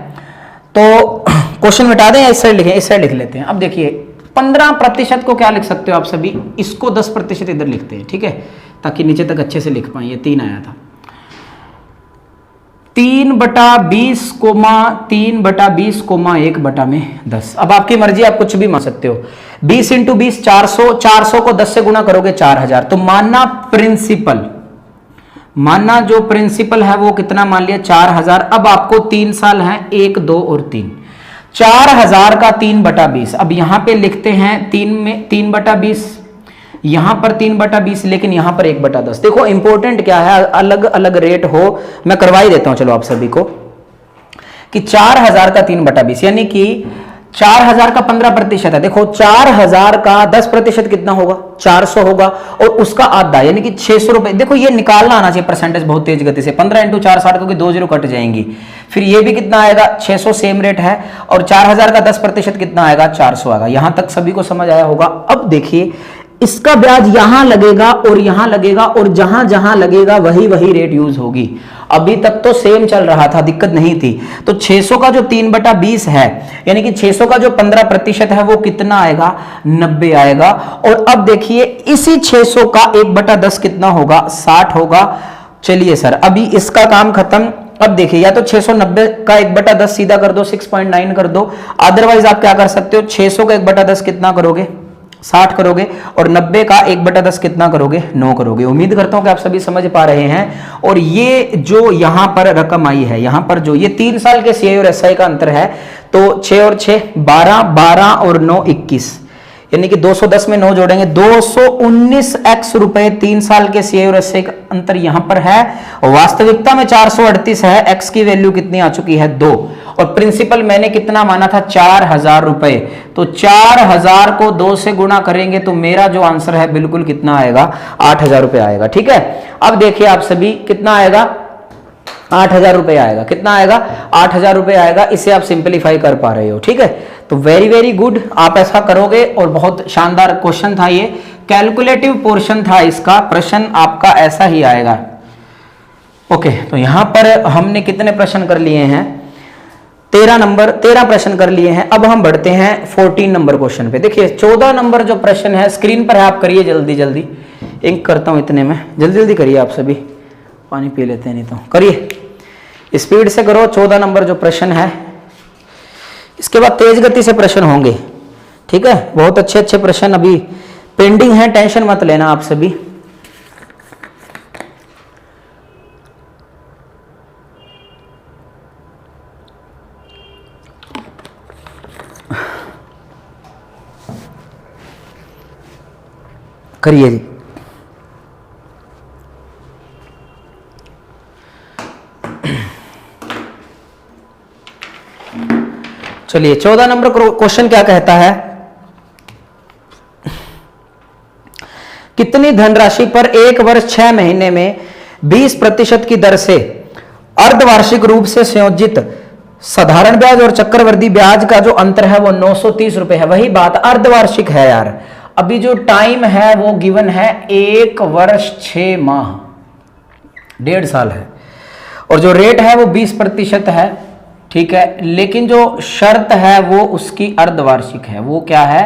तो क्वेश्चन मिटा दें या इस साइड लिखें? इस साइड लिख लेते हैं। अब देखिए 15% को क्या लिख सकते हो आप सभी? इसको 10% इधर लिखते हैं, ठीक है, ताकि नीचे तक अच्छे से लिख पाए। ये 3 आया था, 3/20, 3/20, 1/10। अब आपकी मर्जी, आप कुछ भी मान सकते हो। 20 × 20 400, 400 को 10 से गुणा करोगे 4000। तो मानना प्रिंसिपल, मानना जो प्रिंसिपल है वो कितना मान लिया? 4000। अब आपको 3 साल हैं, 1, 2 और 3, 4000 का 3/20। अब यहां पे लिखते हैं 3 में 3/20, यहां पर 3/20, लेकिन यहां पर 1/10। देखो इंपॉर्टेंट क्या है, अलग अलग रेट हो, मैं करवा ही देता हूं चलो आप सभी को, कि 4000 का 3/20 यानी कि 4000 का 15% है। देखो 4000 का 10% कितना होगा? 400 होगा, और उसका आधा यानी कि 600 रुपए। देखो ये निकालना आना चाहिए परसेंटेज बहुत तेज गति से। 15 × 4 60, क्योंकि 2 0 कट जाएंगी। फिर ये भी कितना आएगा? 600, सेम रेट है। और 4000 का 10% कितना आएगा? 400 आएगा। यहां तक सभी को समझ आया होगा। अब देखिए इसका ब्याज यहां लगेगा और यहां लगेगा, और जहां जहां लगेगा वही वही रेट यूज होगी। अभी तक तो सेम चल रहा था, दिक्कत नहीं थी। तो 600 का जो 3/20 है, यानी कि 600 का जो 15% है वो कितना आएगा? 90 आएगा। और अब देखिए इसी 600 का 1/10 कितना होगा? 60 होगा। चलिए सर अभी इसका काम खत्म। अब देखिए या तो 690 का 1/10 सीधा कर दो, 6.9 कर दो। अदरवाइज आप क्या कर सकते हो? 600 का 1/10 कितना करोगे? 60 करोगे, और 90 का 1/10 कितना करोगे? 9 करोगे। उम्मीद करता हूं कि आप सभी समझ पा रहे हैं। और ये जो यहां पर रकम आई है, यहां पर जो ये 3 साल के सीआई और एसआई का अंतर है, तो 6 और 6 12, 12 और 9 21, यानी कि 210 में 9 जोड़ेंगे 219x रुपए 3 साल के सीआई और एसआई का अंतर यहां पर है। वास्तविकता में 438 है। x की वैल्यू कितनी आ चुकी है? 2। और प्रिंसिपल मैंने कितना माना था? 4000 रुपए। तो 4000 को 2 से गुणा करेंगे तो मेरा जो आंसर है बिल्कुल कितना आएगा? 8000 रुपए आएगा, ठीक है। अब देखिए आप सभी कितना आएगा? 8000 रुपए आएगा। कितना आएगा? 8000 रुपए आएगा। इसे आप सिंपलीफाई कर पा रहे हो, ठीक है। तो वेरी वेरी गुड, आप ऐसा करोगे। और बहुत शानदार क्वेश्चन था ये, कैलकुलेटिव पोर्शन था इसका। प्रश्न आपका ऐसा ही आएगा। ओके, तो यहां पर हमने कितने प्रश्न कर लिए हैं? 13 प्रश्न कर लिए हैं। अब हम बढ़ते हैं 14 नंबर क्वेश्चन पे। देखिए 14 नंबर जो प्रश्न है स्क्रीन पर है, आप करिए जल्दी जल्दी। इंक करता हूं इतने में, जल्दी जल्दी करिए आप सभी, पानी पी लेते हैं नहीं तो। करिए, स्पीड से करो। 14 नंबर जो प्रश्न है, इसके बाद तेज गति से प्रश्न होंगे, ठीक है? बहुत अच्छे अच्छे प्रश्न अभी पेंडिंग है, टेंशन मत लेना आप सभी। करिए जी। चलिए 14 नंबर क्वेश्चन क्या कहता है? कितनी धनराशि पर एक वर्ष 6 महीने में 20% की दर से अर्धवार्षिक रूप से संयोजित साधारण ब्याज और चक्रवृद्धि ब्याज का जो अंतर है वो 930 रुपए है। वही बात, अर्धवार्षिक है यार। अभी जो टाइम है वो गिवन है 1 वर्ष 6 माह, 1.5 साल है, और जो रेट है वो 20% है, ठीक है? लेकिन जो शर्त है वो उसकी अर्धवार्षिक है। वो क्या है?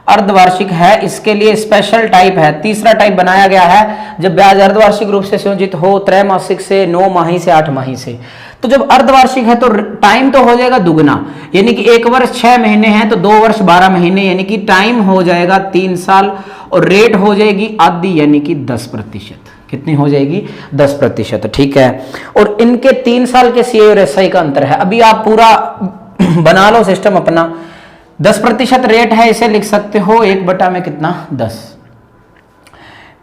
अर्धवार्षिक है। इसके लिए स्पेशल टाइप है, तीसरा टाइप बनाया गया है, जब ब्याज अर्धवार्षिक रूप से संयोजित हो, त्रैमासिक से, 9 माही से, 8 माही से। तो जब अर्धवार्षिक है तो टाइम तो हो जाएगा दुगना, यानी कि 1 वर्ष 6 महीने है तो 2 वर्ष 12 महीने, यानी कि टाइम हो जाएगा 3 साल, और रेट हो जाएगी आधी, यानी कि 10%। कितनी हो जाएगी? 10%, ठीक है? और इनके 3 साल के सीए और एसआई का अंतर है। अभी आप पूरा बना लो सिस्टम अपना। 10% रेट है, इसे लिख सकते हो 1 में कितना? 10।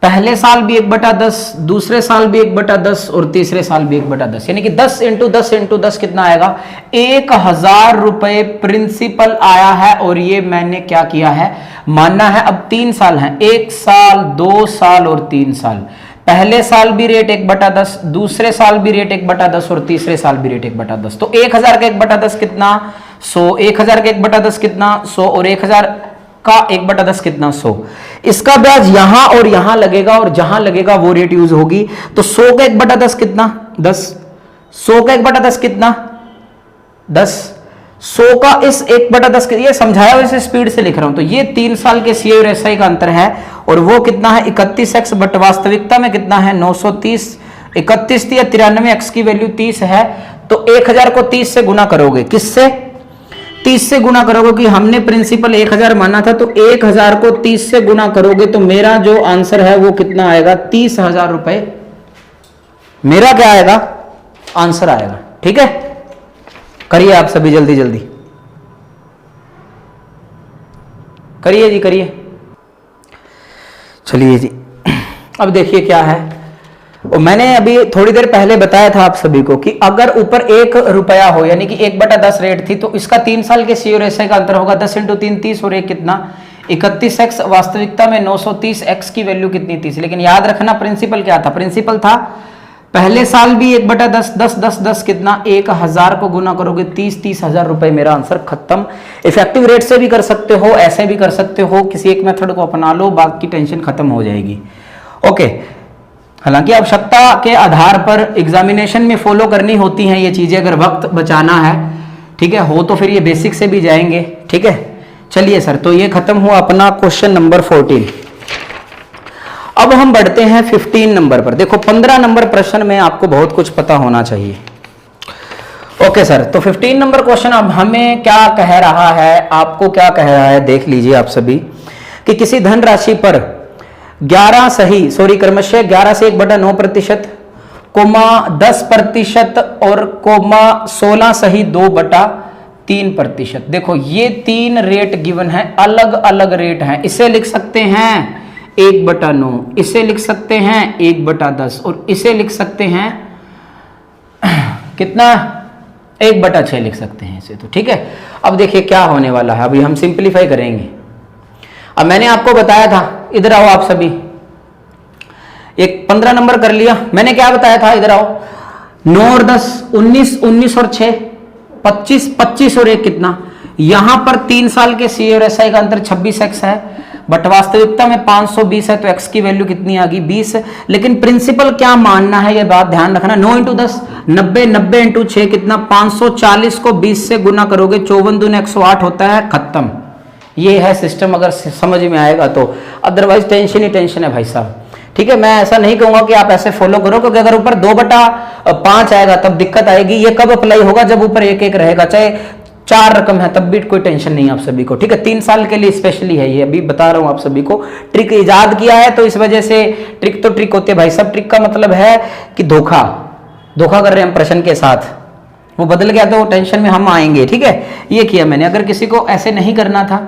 पहले साल भी 1/10, दूसरे साल भी 1/10, और तीसरे साल भी 1/10, यानी कि 10 × 10 × 10 कितना आएगा? 1000 रुपए प्रिंसिपल आया है। और ये मैंने क्या किया है? मानना है। अब 3 साल हैं, 1 साल, 2 साल और 3 साल। पहले साल भी रेट 1/10, दूसरे साल भी रेट 1/10, और तीसरे साल भी रेट 1/10। तो 1000 का 1/10 कितना? 100। 1000 का 1/10 कितना? 100। और 1000 का 1/10 कितना? 100। इसका ब्याज यहां और यहां लगेगा, और जहां लगेगा वो रेट यूज होगी। तो 100 का 1/10 कितना? 10। 100 का 1/10 कितना? 10। 100 का इस 1/10, ये समझाया हुआ, इसे स्पीड से लिख रहा हूं। तो ये 3 साल के सीए और एसआई का अंतर है, और वो कितना है? 31x, बट वास्तविकता में कितना है? 930। 31 या 93, x की वैल्यू 30 है। तो 1000 को 30 से गुना करोगे, किससे? 30 से गुना करोगे, कि हमने प्रिंसिपल 1000 माना था, तो 1000 को 30 से गुना करोगे तो मेरा जो आंसर है वो कितना आएगा? 30,000 रुपए मेरा क्या आएगा? आंसर आएगा, ठीक है? करिए आप सभी जल्दी जल्दी, करिए जी, करिए। चलिए जी, अब देखिए क्या है। और मैंने अभी थोड़ी देर पहले बताया था आप सभी को कि अगर ऊपर 1 रुपया हो, यानी कि 1/10 रेट थी, तो इसका 3 साल के सीए और एसआई का अंतर होगा 10 × 3 30, और 1 कितना? 31x। वास्तविकता में 930, x की वैल्यू कितनी? 30। लेकिन याद रखना प्रिंसिपल क्या था? प्रिंसिपल था पहले साल भी 1/10, 10 10 10 कितना? 1000 को गुना करोगे 30,000 रुपए, मेरा आंसर खत्म। इफेक्टिव रेट से भी कर सकते हो, ऐसे भी कर सकते हो, किसी एक मेथड को अपना लो, बाकी टेंशन खत्म हो जाएगी। ओके, हालांकि आवश्यकता के आधार पर एग्जामिनेशन में फॉलो करनी होती हैं ये चीजें, अगर वक्त बचाना है, ठीक है? हो तो फिर ये बेसिक से भी जाएंगे, ठीक है? चलिए सर, तो ये खत्म हुआ अपना क्वेश्चन नंबर 14। अब हम बढ़ते हैं 15 नंबर पर। देखो 15 नंबर प्रश्न में आपको बहुत कुछ पता होना चाहिए। ओके सर, तो 15 नंबर क्वेश्चन अब हमें क्या कह रहा है, आपको क्या कह रहा है, देख लीजिए आप सभी, कि किसी धनराशि पर 11 सही, सॉरी क्रमशः 11 से 1/9%, कोमा 10% और कोमा 16 सही 2/3%। देखो ये 3 रेट गिवन है, अलग अलग रेट हैं। इसे लिख सकते हैं 1/9, इसे लिख सकते हैं 1/10, और इसे लिख सकते हैं कितना? 1/6 लिख सकते हैं इसे, तो ठीक है। अब देखिए क्या होने वाला है, अभी हम सिंप्लीफाई करेंगे। अब मैंने आपको बताया था, इधर आओ आप सभी, एक 15 नंबर कर लिया। मैंने क्या बताया था, इधर आओ, 9 और 10 19, 19 और 6 25, 25 और 1 कितना? यहां पर 3 साल के सीए और एसआई का अंतर 26x है। बट वास्तविकता में 520 है तो x की वैल्यू कितनी आ गई 20। लेकिन प्रिंसिपल क्या मानना है ये बात ध्यान रखना। 9 इंटू 10 90, 90 इंटू 6 कितना 540 को 20 से गुना करोगे 54 दूनी 108 होता है, खत्म। ये है सिस्टम, अगर समझ में आएगा तो, अदरवाइज टेंशन ही टेंशन है भाई साहब। ठीक है, मैं ऐसा नहीं कहूंगा कि आप ऐसे फॉलो करो, क्योंकि अगर ऊपर 2/5 आएगा तब दिक्कत आएगी। ये कब अप्लाई होगा, जब ऊपर 1-1 रहेगा, चाहे 4 रकम है तब भी कोई टेंशन नहीं आप सभी को। ठीक है, 3 साल के लिए स्पेशली है ये, अभी बता रहा हूं आप सभी को। ट्रिक इजाद किया है तो इस वजह से, ट्रिक तो ट्रिक होते हैं भाई साहब, ट्रिक का मतलब है कि धोखा कर रहे हैं हम प्रश्न के साथ, वो बदल गया तो टेंशन में हम आएंगे। ठीक है, ये किया मैंने। अगर किसी को ऐसे नहीं करना था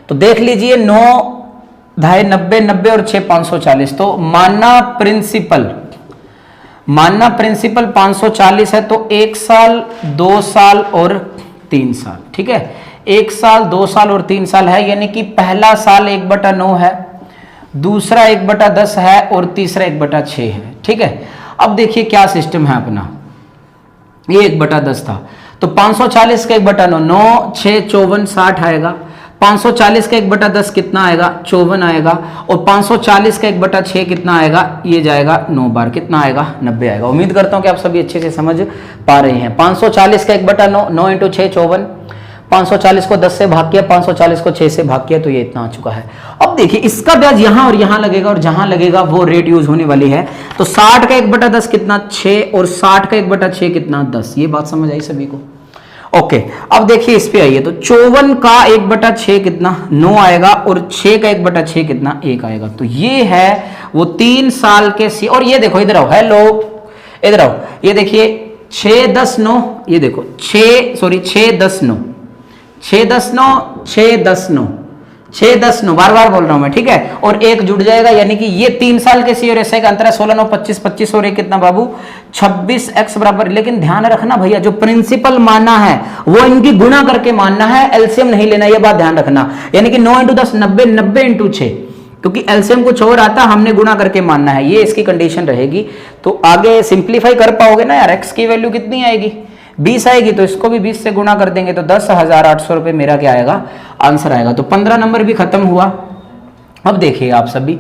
तो देख लीजिए, 9 ढाई 90, 90 और 6 540। तो मानना प्रिंसिपल 540 है तो 1 साल 2 साल और 3 साल। ठीक है, 1 साल 2 साल और 3 साल है, यानी कि पहला साल 1/9 है, दूसरा 1/10 है और तीसरा 1/6 है। ठीक है, अब देखिए क्या सिस्टम है अपना। ये 1/10 था तो 540 का 1/9, 9 6 54 60 आएगा। 540 का 1/10 कितना आएगा 54 आएगा। और 540 का 1/6 कितना आएगा, ये जाएगा 9 बार, कितना आएगा 90 आएगा। उम्मीद करता हूं कि आप सभी अच्छे से समझ पा रहे हैं। 540 का 1/9, 9 इंटू 6 54, 540 को 10 से भाग किया, 540 को 6 से भाग किया, तो ये इतना आ चुका है। अब देखिए इसका ब्याज यहां और यहां लगेगा, और जहां लगेगा वो रेट यूज होने वाली है। तो 60 का 1/10 कितना 6 और 60 का 1/6 कितना 10। ये बात समझ आई सभी को? ओके, अब देखिए इस पे आइए। तो 54 का 1/6 कितना 9 आएगा और 6 का 1/6 कितना 1 आएगा। तो ये है वो 3 साल के सी। और ये देखो इधर आओ, हेलो इधर आओ, ये देखिए 6 10 9, ये देखो 6 10 9, 6 10 9, 6 10 9, 6 10 9, बार बार बोल रहा हूं मैं। ठीक है, और 1 जुड़ जाएगा, यानी कि ये 3 साल के सी और एसआई का अंतर है 16 9 25 25 और 1 कितना बाबू 26 x बराबर। लेकिन ध्यान रखना भैया, जो प्रिंसिपल मानना है वो इनकी गुणा करके मानना है, एलसीएम नहीं लेना, ये बात ध्यान रखना। यानी कि 9 इंटू 10 90, 90 इंटू 6, क्योंकि एलसीएम कुछ और आता, हमने गुणा करके मानना है, ये इसकी कंडीशन रहेगी। तो आगे सिंप्लीफाई कर पाओगे ना यार। x की वैल्यू कितनी आएगी 20 आएगी, तो इसको भी 20 से गुणा कर देंगे तो 10,800 रुपए मेरा क्या आएगा आंसर आएगा। तो 15 नंबर भी खत्म हुआ। अब देखिए आप सभी,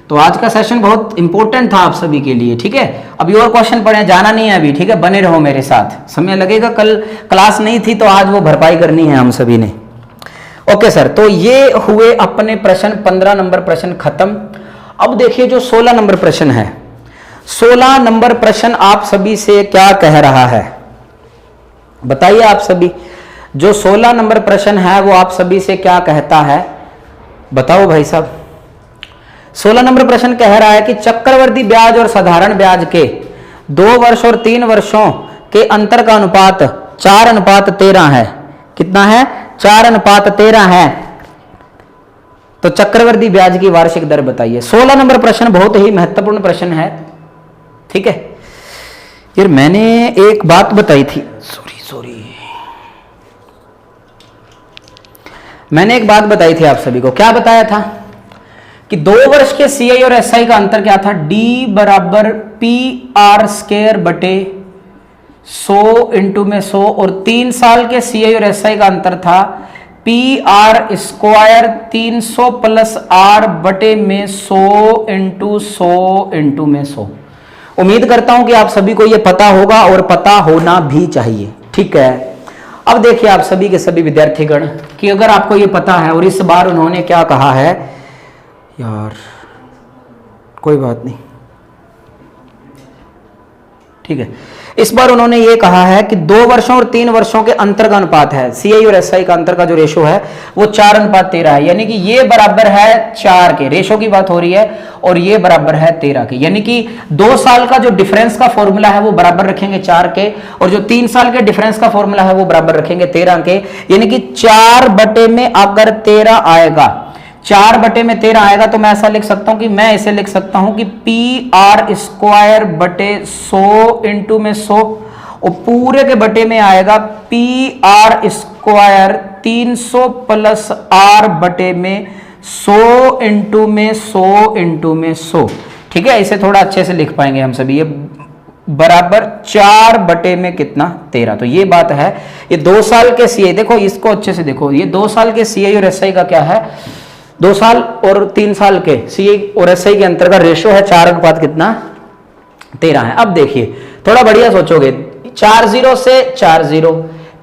तो आज का सेशन बहुत इंपॉर्टेंट था आप सभी के लिए। ठीक है, अभी और क्वेश्चन पढ़े, जाना नहीं है अभी। ठीक है, बने रहो मेरे साथ, समय लगेगा, कल क्लास नहीं थी तो आज वो भरपाई करनी है हम सभी ने। ओके सर, तो ये हुए अपने प्रश्न, 15 नंबर प्रश्न खत्म। अब देखिए जो 16 नंबर प्रश्न है, 16 नंबर प्रश्न आप सभी से क्या कह रहा है बताइए आप सभी। जो 16 नंबर प्रश्न है वो आप सभी से क्या कहता है, बताओ भाई साहब। 16 नंबर प्रश्न कह रहा है कि चक्रवर्ती ब्याज और साधारण ब्याज के 2 वर्ष और 3 वर्षों के अंतर का अनुपात 4:13 है। कितना है 4:13 है। तो चक्रवर्ती ब्याज की वार्षिक दर बताइए। 16 नंबर प्रश्न बहुत ही महत्वपूर्ण प्रश्न है। ठीक है यार, मैंने एक बात बताई थी, मैंने एक बात बताई थी आप सभी को। क्या बताया था कि 2 वर्ष के सीआई और एसआई का अंतर क्या था, डी बराबर पी आर स्क्वायर बटे 100 इंटू में 100। और 3 साल के सीआई और एसआई का अंतर था P R square 300 plus R बटे में 100 इंटू 100 इंटू में 100। उम्मीद करता हूं कि आप सभी को यह पता होगा और पता होना भी चाहिए। ठीक है, अब देखिए आप सभी के सभी विद्यार्थीगण कि अगर आपको ये पता है, और इस बार उन्होंने क्या कहा है यार, कोई बात नहीं, ठीक है, इस बार उन्होंने ये कहा है कि 2 वर्षों और 3 वर्षों के अंतर का अनुपात है, सीआई और एसआई का अंतर का जो रेशो है वो 4:13 है। यानी कि ये बराबर है 4 के, रेशो की बात हो रही है, और ये बराबर है 13 के। यानी कि 2 साल का जो डिफरेंस का फॉर्मूला है वो बराबर रखेंगे 4 के, और जो 3 साल के डिफरेंस का फॉर्मूला है वो बराबर रखेंगे 13 के। यानी कि 4 बटे में अगर 13 आएगा, 4 बटे में 13 आएगा, तो मैं ऐसा लिख सकता हूं कि मैं इसे लिख सकता हूं कि पी आर स्क्वायर बटे 100 इंटू में 100, और पूरे के बटे में आएगा P R square 300 plus R बटे में 100 इंटू में 100 इंटू में 100। ठीक है, इसे थोड़ा अच्छे से लिख पाएंगे हम सभी। ये बराबर 4 बटे में कितना 13। तो ये बात है। ये 2 साल के सीआई, देखो इसको अच्छे से देखो, ये 2 साल के सीआई और एसआई का क्या है, 2 साल और 3 साल के सीए और एसआई के अंतर का रेशो है 4 अनुपात कितना 13 है। अब देखिए थोड़ा बढ़िया सोचोगे, 4 0 से 4 0,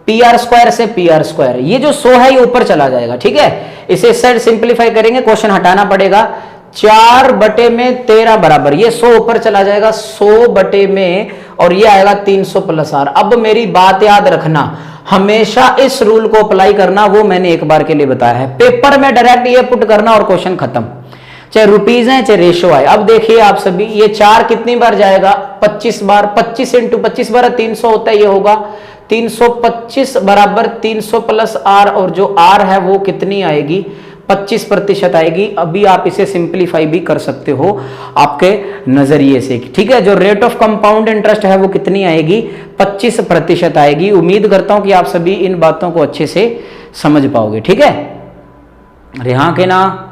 पी आर स्क्वायर से पी आर स्क्वायर, ये जो 100 है ये ऊपर चला जाएगा, ठीक है। इसे इस साइड सिंप्लीफाई करेंगे, क्वेश्चन हटाना पड़ेगा, 4 बटे में 13 बराबर, ये 100 ऊपर चला जाएगा 100 बटे में, और ये आएगा 300 प्लस आर। अब मेरी बात याद रखना, हमेशा इस रूल को अप्लाई करना, वो मैंने एक बार के लिए बताया है। पेपर में डायरेक्ट ये पुट करना और क्वेश्चन खत्म, चाहे रुपीज है चाहे रेशो आए। अब देखिए आप सभी, ये 4 कितनी बार जाएगा 25 बार, 25 इंटू 25 बार 300 होता है, ये होगा 325 बराबर 300 प्लस आर, और जो आर है वो कितनी आएगी 25% आएगी। अभी आप इसे सिंप्लीफाई भी कर सकते हो आपके नजरिए से, ठीक है। जो रेट ऑफ कंपाउंड इंटरेस्ट है वो कितनी आएगी 25% आएगी। उम्मीद करता हूं कि आप सभी इन बातों को अच्छे से समझ पाओगे, ठीक है। यहां के ना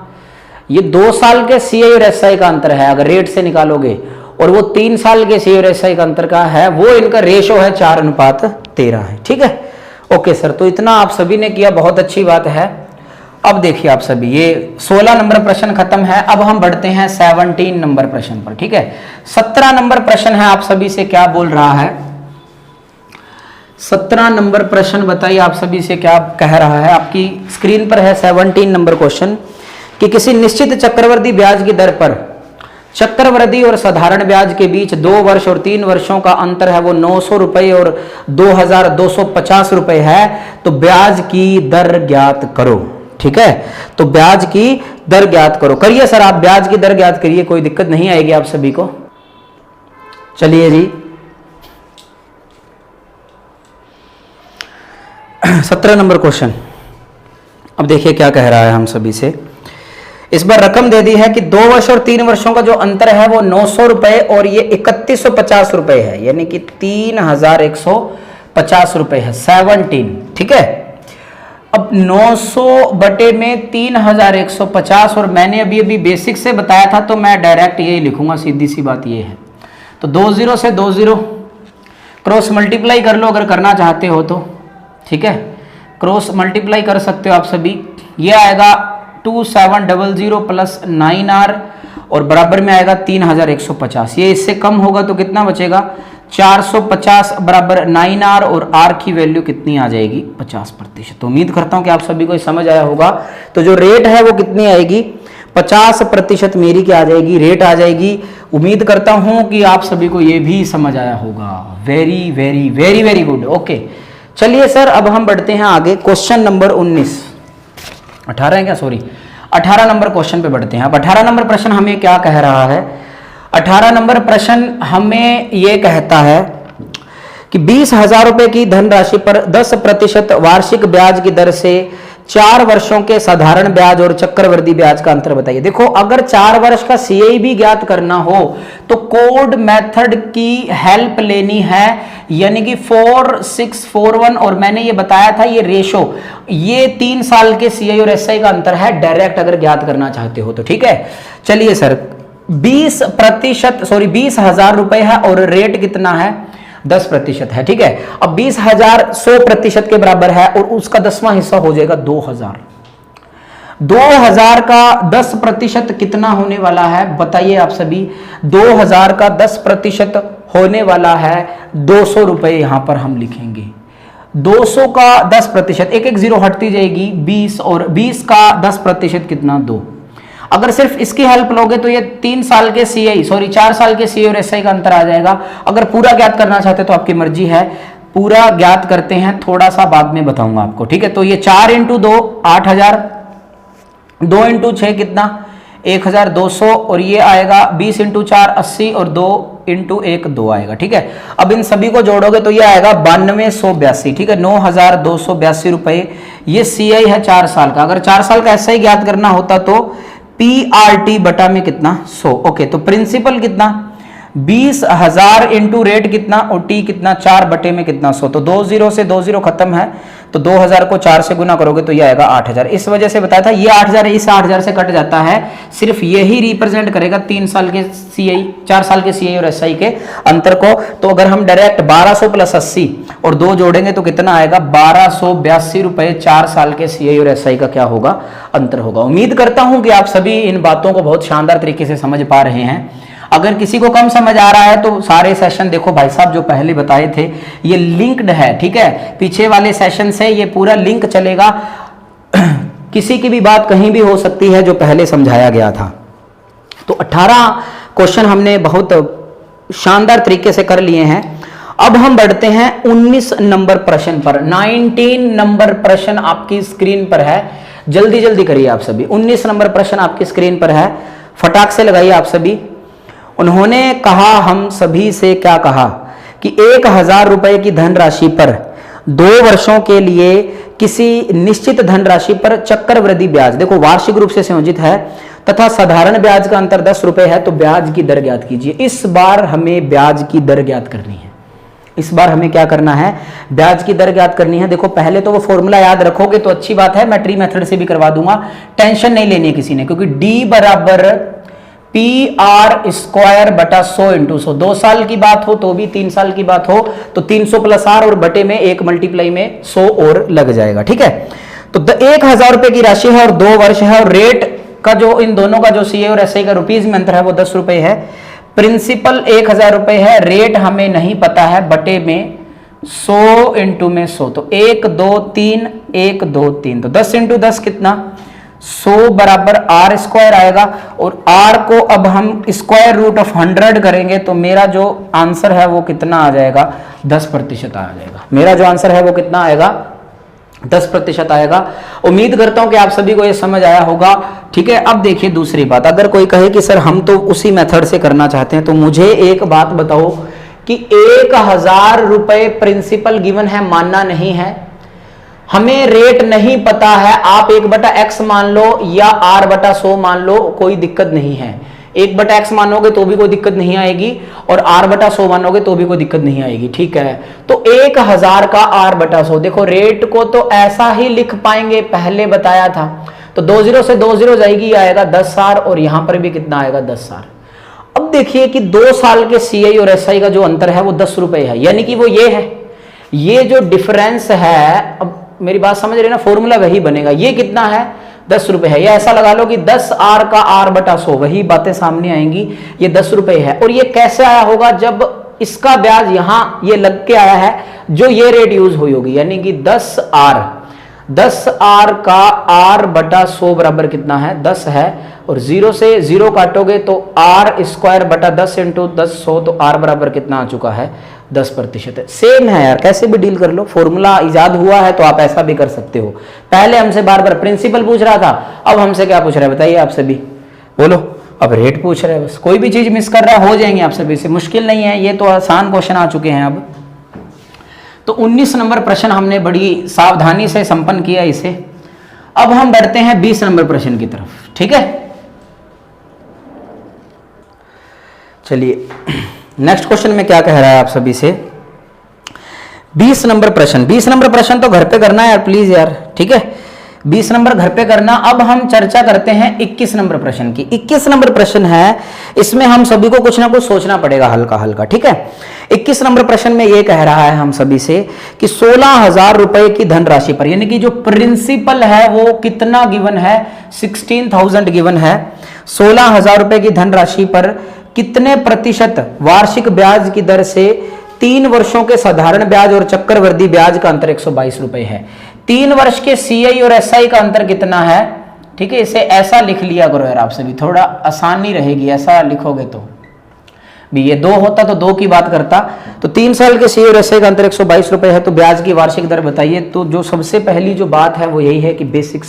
ये 2 साल के सीआई और एसआई का अंतर है अगर रेट से निकालोगे, और वो 3 साल के सीआई और एसआई का अंतर का है, वो इनका रेशो है 4 अनुपात 13 है, ठीक है। ओके सर, तो इतना आप सभी ने किया, बहुत अच्छी बात है। अब देखिए आप सभी, ये 16 नंबर प्रश्न खत्म है। अब हम बढ़ते हैं 17 नंबर प्रश्न पर, ठीक है। 17 नंबर प्रश्न है, आप सभी से क्या बोल रहा है, 17 नंबर प्रश्न बताइए आप सभी से क्या कह रहा है। आपकी स्क्रीन पर है 17 नंबर क्वेश्चन, कि किसी निश्चित चक्रवृद्धि ब्याज की दर पर चक्रवृद्धि और साधारण ब्याज के बीच 2 वर्ष और 3 वर्षों का अंतर है, वो 900 रुपए और 2250 रुपए है, तो ब्याज की दर ज्ञात करो, ठीक है। तो ब्याज की दर ज्ञात करो, करिए सर आप ब्याज की दर ज्ञात करिए, कोई दिक्कत नहीं आएगी आप सभी को। चलिए जी 17 नंबर क्वेश्चन, अब देखिए क्या कह रहा है हम सभी से। इस बार रकम दे दी है कि 2 वर्ष और 3 वर्षों का जो अंतर है वो 900 रुपए और ये 3150 रुपए है, यानी कि 3150 रुपए है 17, ठीक है। अब 900 बटे में 3150, और मैंने अभी अभी बेसिक से बताया था, तो मैं डायरेक्ट यही लिखूंगा, सीधी सी बात ये है। तो 2 0 से 2 0 क्रॉस मल्टीप्लाई कर लो अगर करना चाहते हो तो, ठीक है। क्रॉस मल्टीप्लाई कर सकते हो आप सभी। ये आएगा 2700 प्लस 9R और बराबर में आएगा 3150। ये इससे कम होगा तो कितना बचेगा 450 बराबर 9R और R की वैल्यू कितनी आ जाएगी 50%। तो उम्मीद करता हूं कि आप सभी को समझ आया होगा। तो जो रेट है वो कितनी आएगी 50% मेरी क्या आ जाएगी, रेट आ जाएगी। उम्मीद करता हूं कि आप सभी को ये भी समझ आया होगा। Very very very very good. Okay चलिए सर, अब हम बढ़ते हैं आगे। क्वेश्चन नंबर 18 है क्या, सॉरी 18 नंबर क्वेश्चन पे बढ़ते हैं। अब 18 नंबर प्रश्न हमें क्या कह रहा है। 18 नंबर प्रश्न हमें ये कहता है कि 20,000 रुपए की धनराशि पर 10% वार्षिक ब्याज की दर से 4 वर्षों के साधारण ब्याज और चक्रवृद्धि ब्याज का अंतर बताइए। देखो, अगर 4 वर्ष का सीआई भी ज्ञात करना हो तो कोड मेथड की हेल्प लेनी है, यानी कि 4641। और मैंने ये बताया था ये रेशो, ये 3 साल के सीआई और एसआई का अंतर है, डायरेक्ट अगर ज्ञात करना चाहते हो तो, ठीक है। चलिए सर, 20,000 रुपए है और रेट कितना है 10% है, ठीक है। अब 20,000 100% के बराबर है और उसका 10वां हिस्सा हो जाएगा 2,000। 2,000 का 10% कितना होने वाला है बताइए आप सभी। 2,000 का 10% होने वाला है 200 रुपए। यहां पर हम लिखेंगे 200 का 10%, एक एक जीरो हटती जाएगी 20, और 20 का 10% कितना 2। अगर सिर्फ इसकी हेल्प लोगे तो ये 4 साल के सीआई और एसआई का अंतर आ जाएगा। अगर पूरा ज्ञात करना चाहते तो आपकी मर्जी है, पूरा ज्ञात करते हैं, थोड़ा सा बाद में बताऊंगा आपको, ठीक है। तो ये 4 × 2 8,000, 2 × 6 कितना 1,200, और ये आएगा 20 × 4 80, और 2 × 1 2 आएगा, ठीक है। अब इन सभी को जोड़ोगे तो ये आएगा 9282, ठीक है। 9,282 रुपए ये सीआई है 4 साल का। अगर 4 साल का एसआई ज्ञात करना होता तो PRT बटा में कितना 100। ओके, तो प्रिंसिपल कितना 20,000 इंटू रेट कितना, और टी कितना, 4 बटे में कितना 100, तो 2 0 से 2 0 खत्म है, तो 2000 को 4 से गुना करोगे तो ये आएगा 8000। इस वजह से बताया था ये 8000 इस 8000 से कट जाता है, सिर्फ यही रिप्रेजेंट करेगा 3 साल के सीआई, 4 साल के सीआई और एसआई के अंतर को। तो अगर हम डायरेक्ट 1200 प्लस 80 और 2 जोड़ेंगे तो कितना आएगा, 1282 रुपए 4 साल के सीआई और एसआई का क्या होगा, अंतर होगा। उम्मीद करता हूं कि आप सभी इन बातों को बहुत शानदार तरीके से समझ पा रहे हैं। अगर किसी को कम समझ आ रहा है तो सारे सेशन देखो भाई साहब जो पहले बताए थे ये लिंक्ड है, ठीक है, पीछे वाले सेशन से ये पूरा लिंक चलेगा। किसी की भी बात कहीं भी हो सकती है जो पहले समझाया गया था। तो 18 क्वेश्चन हमने बहुत शानदार तरीके से कर लिए हैं। अब हम बढ़ते हैं 19 नंबर प्रश्न पर। 19 नंबर प्रश्न आपकी स्क्रीन पर है, जल्दी जल्दी करिए आप सभी। 19 नंबर प्रश्न आपकी स्क्रीन पर है, फटाक से लगाइए आप सभी। उन्होंने कहा, हम सभी से क्या कहा, कि 1000 रुपए की धनराशि पर 2 वर्षों के लिए किसी निश्चित धनराशि पर चक्रवृद्धि ब्याज, देखो वार्षिक रूप से संयोजित है, तथा साधारण ब्याज का अंतर 10 रुपए है, तो ब्याज की दर ज्ञात कीजिए। इस बार हमें ब्याज की दर ज्ञात करनी है। इस बार हमें क्या करना है, ब्याज की दर ज्ञात करनी है। देखो पहले तो वो फॉर्मूला याद रखोगे तो अच्छी बात है, मैं ट्री मेथड से भी करवा दूंगा, टेंशन नहीं लेनी है किसी ने, क्योंकि डी बराबर PR स्क्वायर बटा 100 इंटू 100, 2 साल की बात हो तो भी, 3 साल की बात हो तो 300 प्लस R और बटे में 1 मल्टीप्लाई में 100 और लग जाएगा, ठीक है। तो 1000 रुपए की राशि है और 2 वर्ष है, और रेट का जो इन दोनों का जो सीए और एसआई का रुपीज में अंतर है वो 10 रुपए है। प्रिंसिपल 1000 रुपए है, रेट हमें नहीं पता है, बटे में 100 इंटू में 100, तो 1 2 3 1 2 3, तो 10 इंटू 10 कितना, 100 बराबर R स्क्वायर आएगा, और R को अब हम स्क्वायर रूट ऑफ 100 करेंगे तो मेरा जो आंसर है वो कितना आ जाएगा, 10% आ जाएगा। मेरा जो आंसर है वो कितना आएगा, 10% आएगा। उम्मीद करता हूं कि आप सभी को ये समझ आया होगा, ठीक है। अब देखिए दूसरी बात, अगर कोई कहे कि सर हम तो उसी मेथड से करना चाहते हैं, तो मुझे एक बात बताओ कि 1000 रुपए प्रिंसिपल गिवन है, मानना नहीं है, हमें रेट नहीं पता है, आप 1/x मान लो या R/100 मान लो, कोई दिक्कत नहीं है। 1/x मानोगे तो भी कोई दिक्कत नहीं आएगी, और R/100 मानोगे तो भी कोई दिक्कत नहीं आएगी, ठीक है। तो 1000 का R/100, देखो रेट को तो ऐसा ही लिख पाएंगे, पहले बताया था, तो 2 0 से 2 0 जाएगी, आएगा 10R, और यहां पर भी कितना आएगा, 10R। अब देखिए कि 2 साल के सीआई और एसआई का जो अंतर है वो 10 रुपए है, यानी कि वो ये है, ये जो डिफरेंस है, अब मेरी बात समझ रहे ना, फॉर्मूला वही बनेगा। ये कितना है, 10 रुपए है, या ऐसा लगा लो कि 10R का R/100, वही बातें सामने आएंगी, ये 10 रुपए है। और ये कैसे आया होगा, जब इसका ब्याज यहां ये लग के आया है, जो ये रेट यूज हुई होगी, यानी कि 10R का R/100 बराबर कितना है, 10 है, और 0 से 0 काटोगे तो R स्क्वायर बटा 10 इंटू 10 100, तो R बराबर कितना आ चुका है, 10%। सेम है यार, कैसे भी डील कर लो, फॉर्मूला इजाद हुआ है तो आप ऐसा भी कर सकते हो। पहले हमसे बार बार प्रिंसिपल पूछ रहा था, अब हमसे क्या पूछ रहा है बताइए आप सभी, बोलो। अब रेट पूछ रहे हैं, बस कोई भी चीज मिस कर रहा है हो जाएंगे आप सभी से, मुश्किल नहीं है, ये तो आसान क्वेश्चन आ चुके हैं। अब तो 19 नंबर प्रश्न हमने बड़ी सावधानी से संपन्न किया इसे। अब हम बढ़ते हैं 20 नंबर प्रश्न की तरफ, ठीक है। चलिए नेक्स्ट क्वेश्चन में क्या कह रहा है आप सभी से, 20 नंबर प्रश्न। 20 नंबर प्रश्न तो घर पे करना है यार प्लीज यार, ठीक है, 20 नंबर घर पे करना। अब हम चर्चा करते हैं 21 नंबर प्रश्न की। 21 नंबर प्रश्न है, इसमें हम सभी को कुछ ना कुछ सोचना पड़ेगा हल्का हल्का, ठीक है। 21 नंबर प्रश्न में यह कह रहा है हम सभी से कि 16,000 रुपए की धनराशि पर, यानी कि जो प्रिंसिपल है वो कितना गिवन है, 16,000 गिवन है। 16,000 रुपए की धनराशि पर कितने प्रतिशत वार्षिक ब्याज की दर से 3 वर्षों के साधारण ब्याज और चक्रवृद्धि ब्याज का अंतर 122 रुपए है। 3 वर्ष के सीआई और एसआई का अंतर कितना है, ठीक है। इसे ऐसा लिख लिया करो यार आप सभी, थोड़ा आसानी रहेगी, ऐसा लिखोगे तो भी। ये 2 होता तो 2 की बात करता। तो 3 साल के सीए और एसआई का अंतर 122 रुपए है, तो ब्याज की वार्षिक दर बताइए। तो जो सबसे पहली जो बात है वो यही है कि बेसिक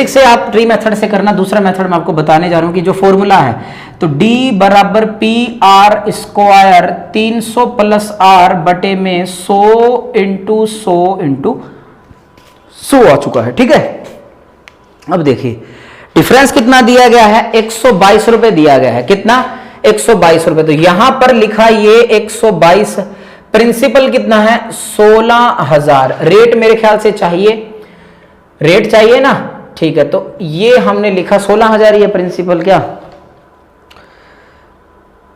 से आप ट्री मेथड से करना। दूसरा मेथड मैं आपको बताने जा रहा हूं कि जो फॉर्मूला है, तो डी बराबर PR स्क्वायर 300 प्लस R बटे में 100 इंटू 100 इंटू 100 आ चुका है, ठीक है। अब देखिए डिफरेंस कितना दिया गया है, 122 रुपए दिया गया है। कितना, 122 रुपए। तो यहां पर लिखा ये 122, प्रिंसिपल कितना है 16,000, रेट मेरे ख्याल से चाहिए, रेट चाहिए ना, ठीक है। तो ये हमने लिखा 16,000, ये प्रिंसिपल क्या,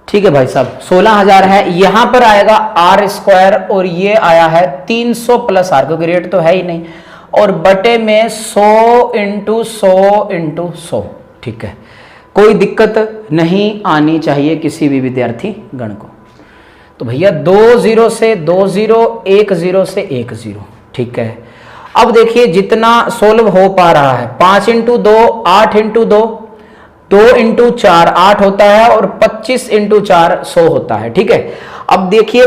ठीक है भाई साहब 16,000 है। यहां पर आएगा आर स्क्वायर और ये आया है 300 प्लस आर, क्योंकि रेट तो है ही नहीं, और बटे में 100 इंटू 100 इंटू 100, ठीक है। कोई दिक्कत नहीं आनी चाहिए किसी भी विद्यार्थी गण को। तो भैया 2 0 से 2 0, 1 0 से 1 0, ठीक है। अब देखिए जितना सोल्व हो पा रहा है, 5 इंटू 2 8 इंटू 2, 2 इंटू 4 8 होता है, और 25 इंटू 4 100 होता है, ठीक है। अब देखिए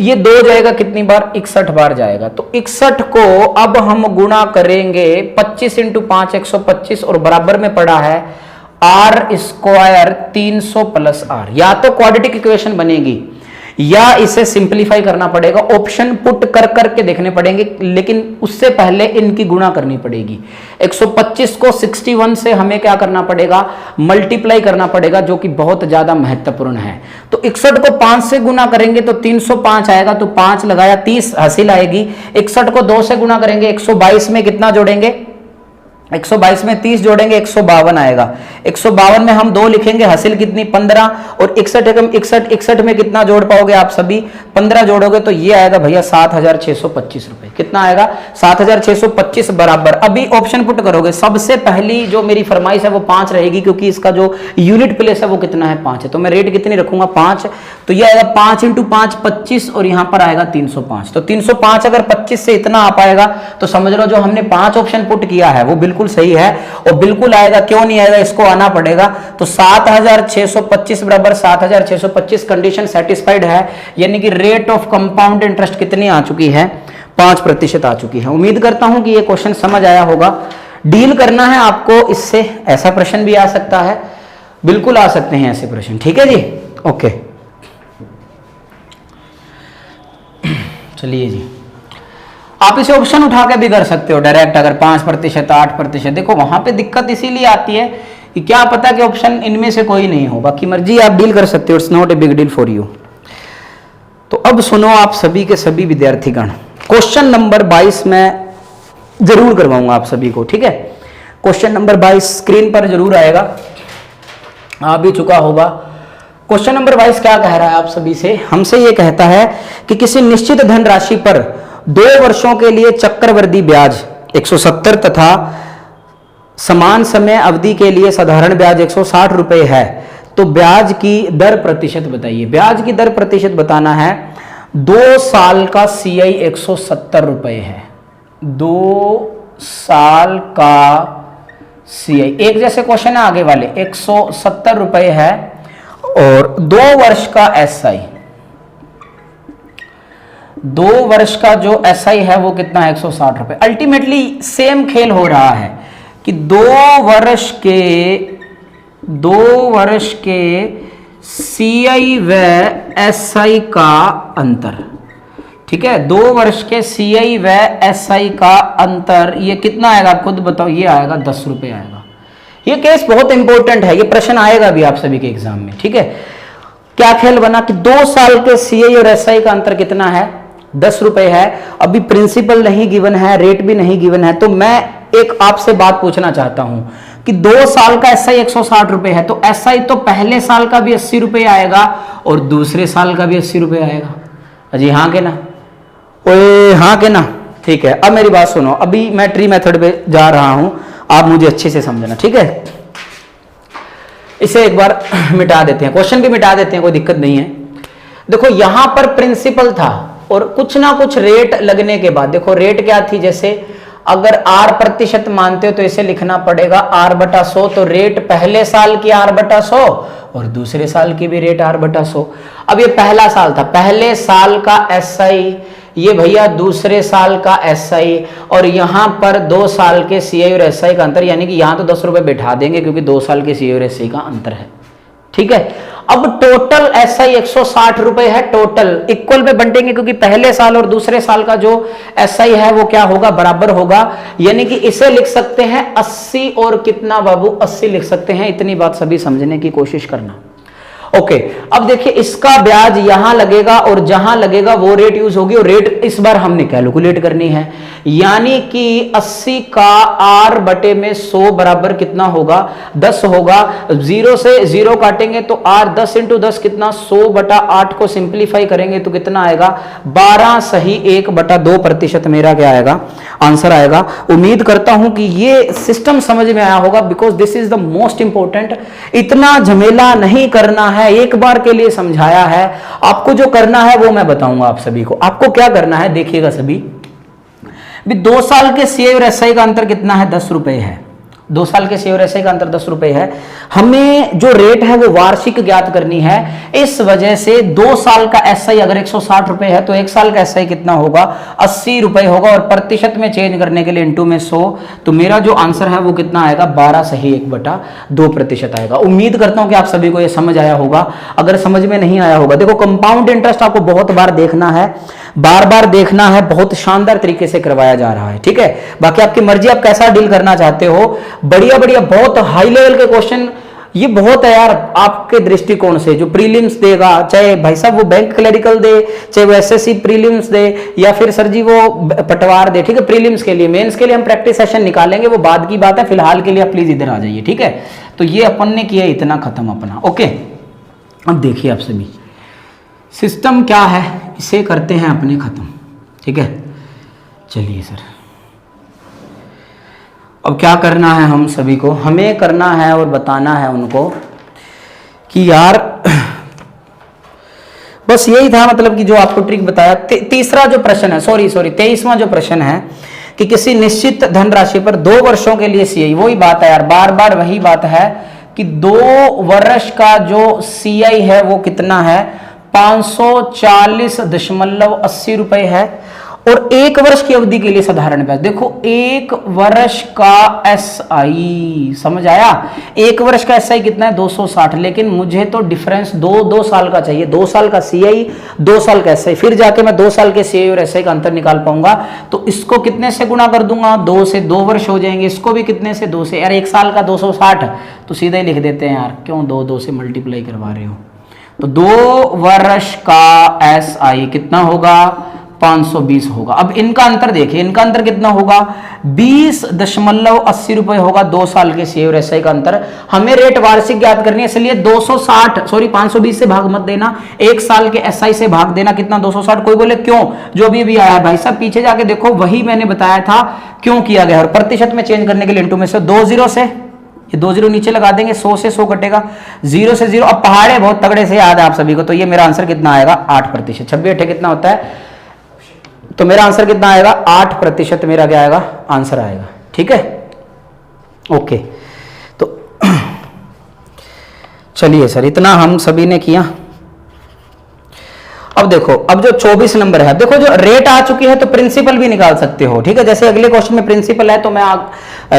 ये 2 जाएगा कितनी बार, 61 बार जाएगा। तो 61 को अब हम गुणा करेंगे 25 इंटू 5 125, और बराबर में पड़ा है आर स्क्वायर 300 प्लस आर। या तो क्वाड्रेटिक इक्वेशन बनेगी या इसे सिंपलीफाई करना पड़ेगा, ऑप्शन पुट कर करके देखने पड़ेंगे, लेकिन उससे पहले इनकी गुणा करनी पड़ेगी। 125 को 61 से हमें क्या करना पड़ेगा, मल्टीप्लाई करना पड़ेगा, जो कि बहुत ज्यादा महत्वपूर्ण है। तो 61 को 5 से गुणा करेंगे तो 305 आएगा, तो 5 लगाया 30 हासिल आएगी। 61 को 2 से गुणा करेंगे, 122 में कितना जोड़ेंगे, 122 में 30 जोड़ेंगे 152 आएगा। 152 में हम 2 लिखेंगे, हासिल कितनी 15, और 61 में कितना जोड़ पाओगे आप सभी, 15 जोड़ोगे तो ये आएगा भैया 7,625 रुपए। कितना आएगा 7,625 बराबर। अभी ऑप्शन पुट करोगे, सबसे पहली जो मेरी फरमाइश है वो 5 रहेगी, क्योंकि इसका जो यूनिट प्लेस है वो कितना है 5 है। तो मैं रेट कितनी रखूंगा 5, तो ये आएगा 5 इंटू 5 25, और यहां पर आएगा 305। तो 305 अगर 25 से इतना आ पाएगा तो समझ लो जो हमने 5 ऑप्शन पुट किया है वो बिल्कुल सही है, और बिल्कुल आएगा, क्यों नहीं आएगा, इसको आना पड़ेगा। तो 7,625 बराबर 7,625 कंडीशन सेटिस्फाइड है, यानी कि रेट ऑफ कंपाउंड इंटरेस्ट कितनी आ चुकी है, 5% आ चुकी है। उम्मीद करता हूं कि ये क्वेश्चन समझ आया होगा। डील करना है आपको इससे, ऐसा प्रश्न भी आ सकता है, बिल्कुल आ सकते हैं ऐसे प्रश्न, ठीक है जी, ओके। चलिए जी, आप इसे ऑप्शन उठा के भी कर सकते हो डायरेक्ट, अगर 5% 8%। देखो वहां पे दिक्कत इसीलिए आती है कि क्या पता कि ऑप्शन इनमें से कोई नहीं हो, बाकी मर्जी आप डील कर सकते हो, it's not a big deal for you. तो अब सुनो आप सभी के सभी विद्यार्थीगण, क्वेश्चन नंबर 22 में जरूर करवाऊंगा आप सभी को, ठीक है। क्वेश्चन नंबर 22 स्क्रीन पर जरूर आएगा, आ भी चुका होगा। क्वेश्चन नंबर 22 क्या कह रहा है आप सभी से, हमसे ये कहता है कि किसी निश्चित धनराशि पर 2 वर्षों के लिए चक्रवृद्धि ब्याज 170 तथा समान समय अवधि के लिए साधारण ब्याज 160 रुपए है, तो ब्याज की दर प्रतिशत बताइए। ब्याज की दर प्रतिशत बताना है। 2 साल का CI 170 रुपए है, 2 साल का CI, एक जैसे क्वेश्चन है आगे वाले, 170 रुपए है, और 2 वर्ष का SI, 2 वर्ष का जो SI है वो कितना है 160 रुपए। अल्टीमेटली सेम खेल हो रहा है कि 2 वर्ष के CI व SI का अंतर, ठीक है। 2 वर्ष के CI व SI का अंतर ये कितना आएगा आप खुद बताओ, ये आएगा 10 रुपए आएगा। ये केस बहुत इंपॉर्टेंट है, ये प्रश्न आएगा भी आप सभी के एग्जाम में, ठीक है। क्या खेल बना कि 2 साल के CI और SI का अंतर कितना है 10 रुपए है। अभी प्रिंसिपल नहीं गिवन है, रेट भी नहीं गिवन है, तो मैं एक आपसे बात पूछना चाहता हूं कि 2 साल का SI 160 रुपए है, तो SI तो पहले साल का भी 80 रुपए आएगा और दूसरे साल का भी 80 रुपए आएगा। अजी हाँ के ना, ओए हाँ के ना, ठीक है। अब मेरी बात सुनो, अभी मैं ट्री मेथड पे जा रहा हूं, आप मुझे अच्छे से समझना, ठीक है। इसे एक बार मिटा देते हैं, क्वेश्चन भी मिटा देते हैं, कोई दिक्कत नहीं है। देखो यहां पर प्रिंसिपल था और कुछ ना कुछ रेट लगने के बाद, देखो रेट क्या थी, जैसे अगर R% मानते हो तो इसे लिखना पड़ेगा R/100, तो रेट पहले साल की R/100 और दूसरे साल की भी रेट R/100। अब ये पहला साल था, पहले साल का SI, ये भैया दूसरे साल का SI, और यहां पर 2 साल के CI और SI का अंतर, यानी कि यहां तो 10 रुपए बैठा देंगे क्योंकि 2 साल के CI और SI का अंतर है, ठीक है। अब टोटल SI 160 रुपए है, टोटल इक्वल पे बंटेंगे क्योंकि पहले साल और दूसरे साल का जो SI है वो क्या होगा, बराबर होगा, यानी कि इसे लिख सकते हैं 80 और कितना बाबू 80 लिख सकते हैं। इतनी बात सभी समझने की कोशिश करना। ओके अब देखिए इसका ब्याज यहां लगेगा और जहां लगेगा वो रेट यूज होगी और रेट इस बार हमने कैलकुलेट करनी है, यानी कि 80 का r बटे में 100 बराबर कितना होगा 10 होगा। 0 से 0 काटेंगे तो r 10 इंटू 10 कितना 100 बटा 8 को सिंप्लीफाई करेंगे तो कितना आएगा 12 सही 1/2% मेरा क्या आएगा आंसर आएगा। उम्मीद करता हूं कि ये सिस्टम समझ में आया होगा, because this is the most important. इतना झमेला नहीं करना है, एक बार के लिए समझाया है, आपको जो करना है वो मैं बताऊंगा आप सभी को। आपको क्या करना है देखिएगा सभी, 2 साल के सीए और एसआई का अंतर कितना है 10 रुपए है। 2 साल के सीए और एसआई का अंतर 10 रुपए है। हमें जो रेट है वो वार्षिक ज्ञात करनी है, इस वजह से 2 साल का एसआई अगर 160 रुपए है तो 1 साल का एसआई कितना होगा 80 रुपए होगा, और प्रतिशत में चेंज करने के लिए इंटू में 100, तो मेरा जो आंसर है वो कितना आएगा 12 सही 1/2% आएगा। उम्मीद करता हूं कि आप सभी को ये समझ आया होगा। अगर समझ में नहीं आया होगा, देखो कंपाउंड इंटरेस्ट आपको बहुत बार देखना है, बार बार देखना है, बहुत शानदार तरीके से करवाया जा रहा है, ठीक है। बाकी आपकी मर्जी, आप कैसा डील करना चाहते हो। बढ़िया बढ़िया बहुत हाई लेवल के क्वेश्चन ये बहुत है यार आपके दृष्टिकोण से, जो प्रीलिम्स देगा, चाहे भाई साहब वो बैंक क्लरिकल दे, चाहे वो एसएससी प्रीलिम्स दे, या फिर सर जी वो पटवार दे, ठीक है। प्रीलिम्स के लिए, मेंस के लिए हम प्रैक्टिस सेशन निकालेंगे, वो बाद की बात है। फिलहाल के लिए आप प्लीज इधर आ जाइए, ठीक है। तो ये अपन ने किया इतना खत्म अपना, ओके। अब देखिए आप सभी सिस्टम क्या है, इसे करते हैं अपने खत्म, ठीक है। चलिए सर अब क्या करना है हम सभी को, हमें करना है और बताना है उनको कि यार बस यही था, मतलब कि जो आपको ट्रिक बताया। तीसरा जो प्रश्न है, सॉरी 23वां जो प्रश्न है कि किसी निश्चित धनराशि पर 2 वर्षों के लिए सीआई, वही बात है यार, बार बार वही बात है कि 2 वर्ष का जो सीआई है वो कितना है 540.80 रुपए है, और 1 वर्ष की अवधि के लिए साधारण ब्याज। देखो 1 वर्ष का एसआई, समझ आया, 1 वर्ष का एसआई कितना है 260, लेकिन मुझे तो डिफरेंस 2 साल का चाहिए। 2 साल का सीआई, 2 साल का एसआई, फिर जाके मैं 2 साल के सीआई और एसआई का अंतर निकाल पाऊंगा। तो इसको कितने से गुणा कर दूंगा, 2 से, 2 वर्ष हो जाएंगे। इसको भी कितने से, 2 से। यार 1 साल का 260 तो सीधा ही लिख देते हैं यार, क्यों 2 से मल्टीप्लाई करवा रहे हो। तो 2 वर्ष का एसआई कितना होगा 520 होगा। अब इनका अंतर देखिए, इनका अंतर कितना होगा 20.80 रुपए होगा 2 साल के सीए और एसआई का अंतर। हमें रेट वार्षिक ज्ञात करनी है, इसलिए 520 से भाग मत देना, 1 साल के एसआई से भाग देना। कितना 260। कोई बोले क्यों, जो भी आया है भाई साहब पीछे जाके देखो, वही मैंने बताया था क्यों किया गया। और प्रतिशत में चेंज करने के लिए इंटू में से 2 0 से, ये 2 0 नीचे लगा देंगे, 100 से 100 कटेगा, 0 से 0। अब पहाड़े बहुत तगड़े से याद है आप सभी को, तो ये मेरा आंसर कितना आएगा 8%। 26 कितना होता है, तो मेरा आंसर कितना आएगा 8% मेरा क्या आएगा आंसर आएगा, ठीक है। ओके तो चलिए सर इतना हम सभी ने किया। अब देखो, अब जो 24 नंबर है, देखो जो रेट आ चुकी है तो प्रिंसिपल भी निकाल सकते हो, ठीक है। जैसे अगले क्वेश्चन में प्रिंसिपल है तो मैं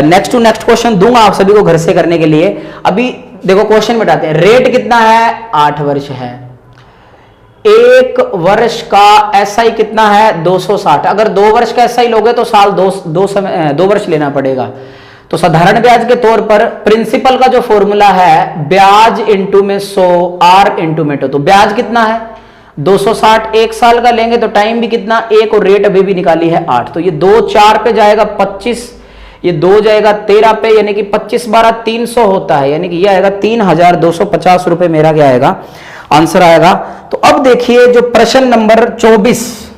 नेक्स्ट टू नेक्स्ट क्वेश्चन दूंगा आप सभी को घर से करने के लिए। अभी देखो क्वेश्चन बताते हैं। रेट कितना है 8 वर्ष है, 1 वर्ष का एसआई कितना है 260। अगर 2 वर्ष का एसआई लोगे तो साल 2 वर्ष लेना पड़ेगा। तो साधारण ब्याज के तौर पर प्रिंसिपल का जो फॉर्मूला है ब्याज इंटू में 100 आर इंटू में 2, तो ब्याज कितना है 260। 1 साल का लेंगे तो टाइम भी कितना 1, और रेट अभी भी निकाली है 8, तो ये 2 4 पे जाएगा 25, ये 2 जाएगा 13 पे, यानी कि 25 12 300 होता है, यानी कि ये आएगा 3250 रुपए मेरा क्या आएगा आंसर आएगा। तो अब देखिए जो प्रश्न नंबर 24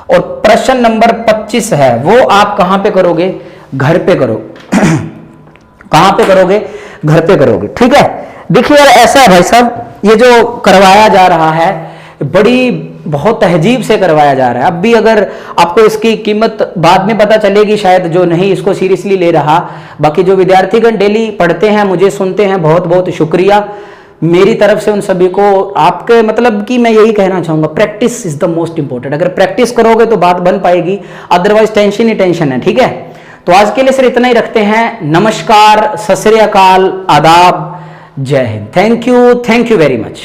और प्रश्न नंबर 25 है वो आप कहां पे करोगे, घर पे करो कहां पे करोगे, घर पे करोगे, ठीक है। देखिए यार ऐसा है भाई साहब, ये जो करवाया जा रहा है बड़ी बहुत तहजीब से करवाया जा रहा है। अब भी अगर आपको इसकी कीमत बाद में पता चलेगी शायद, जो नहीं इसको सीरियसली ले रहा। बाकी जो विद्यार्थीगण डेली पढ़ते हैं, मुझे सुनते हैं, बहुत बहुत शुक्रिया मेरी तरफ से उन सभी को। आपके मतलब कि मैं यही कहना चाहूंगा, practice is the most important. अगर प्रैक्टिस करोगे तो बात बन पाएगी, अदरवाइज टेंशन ही टेंशन है, ठीक है। तो आज के लिए सिर्फ इतना ही रखते हैं। नमस्कार, सत श्री अकाल, आदाब, जय Hind. Thank you very much.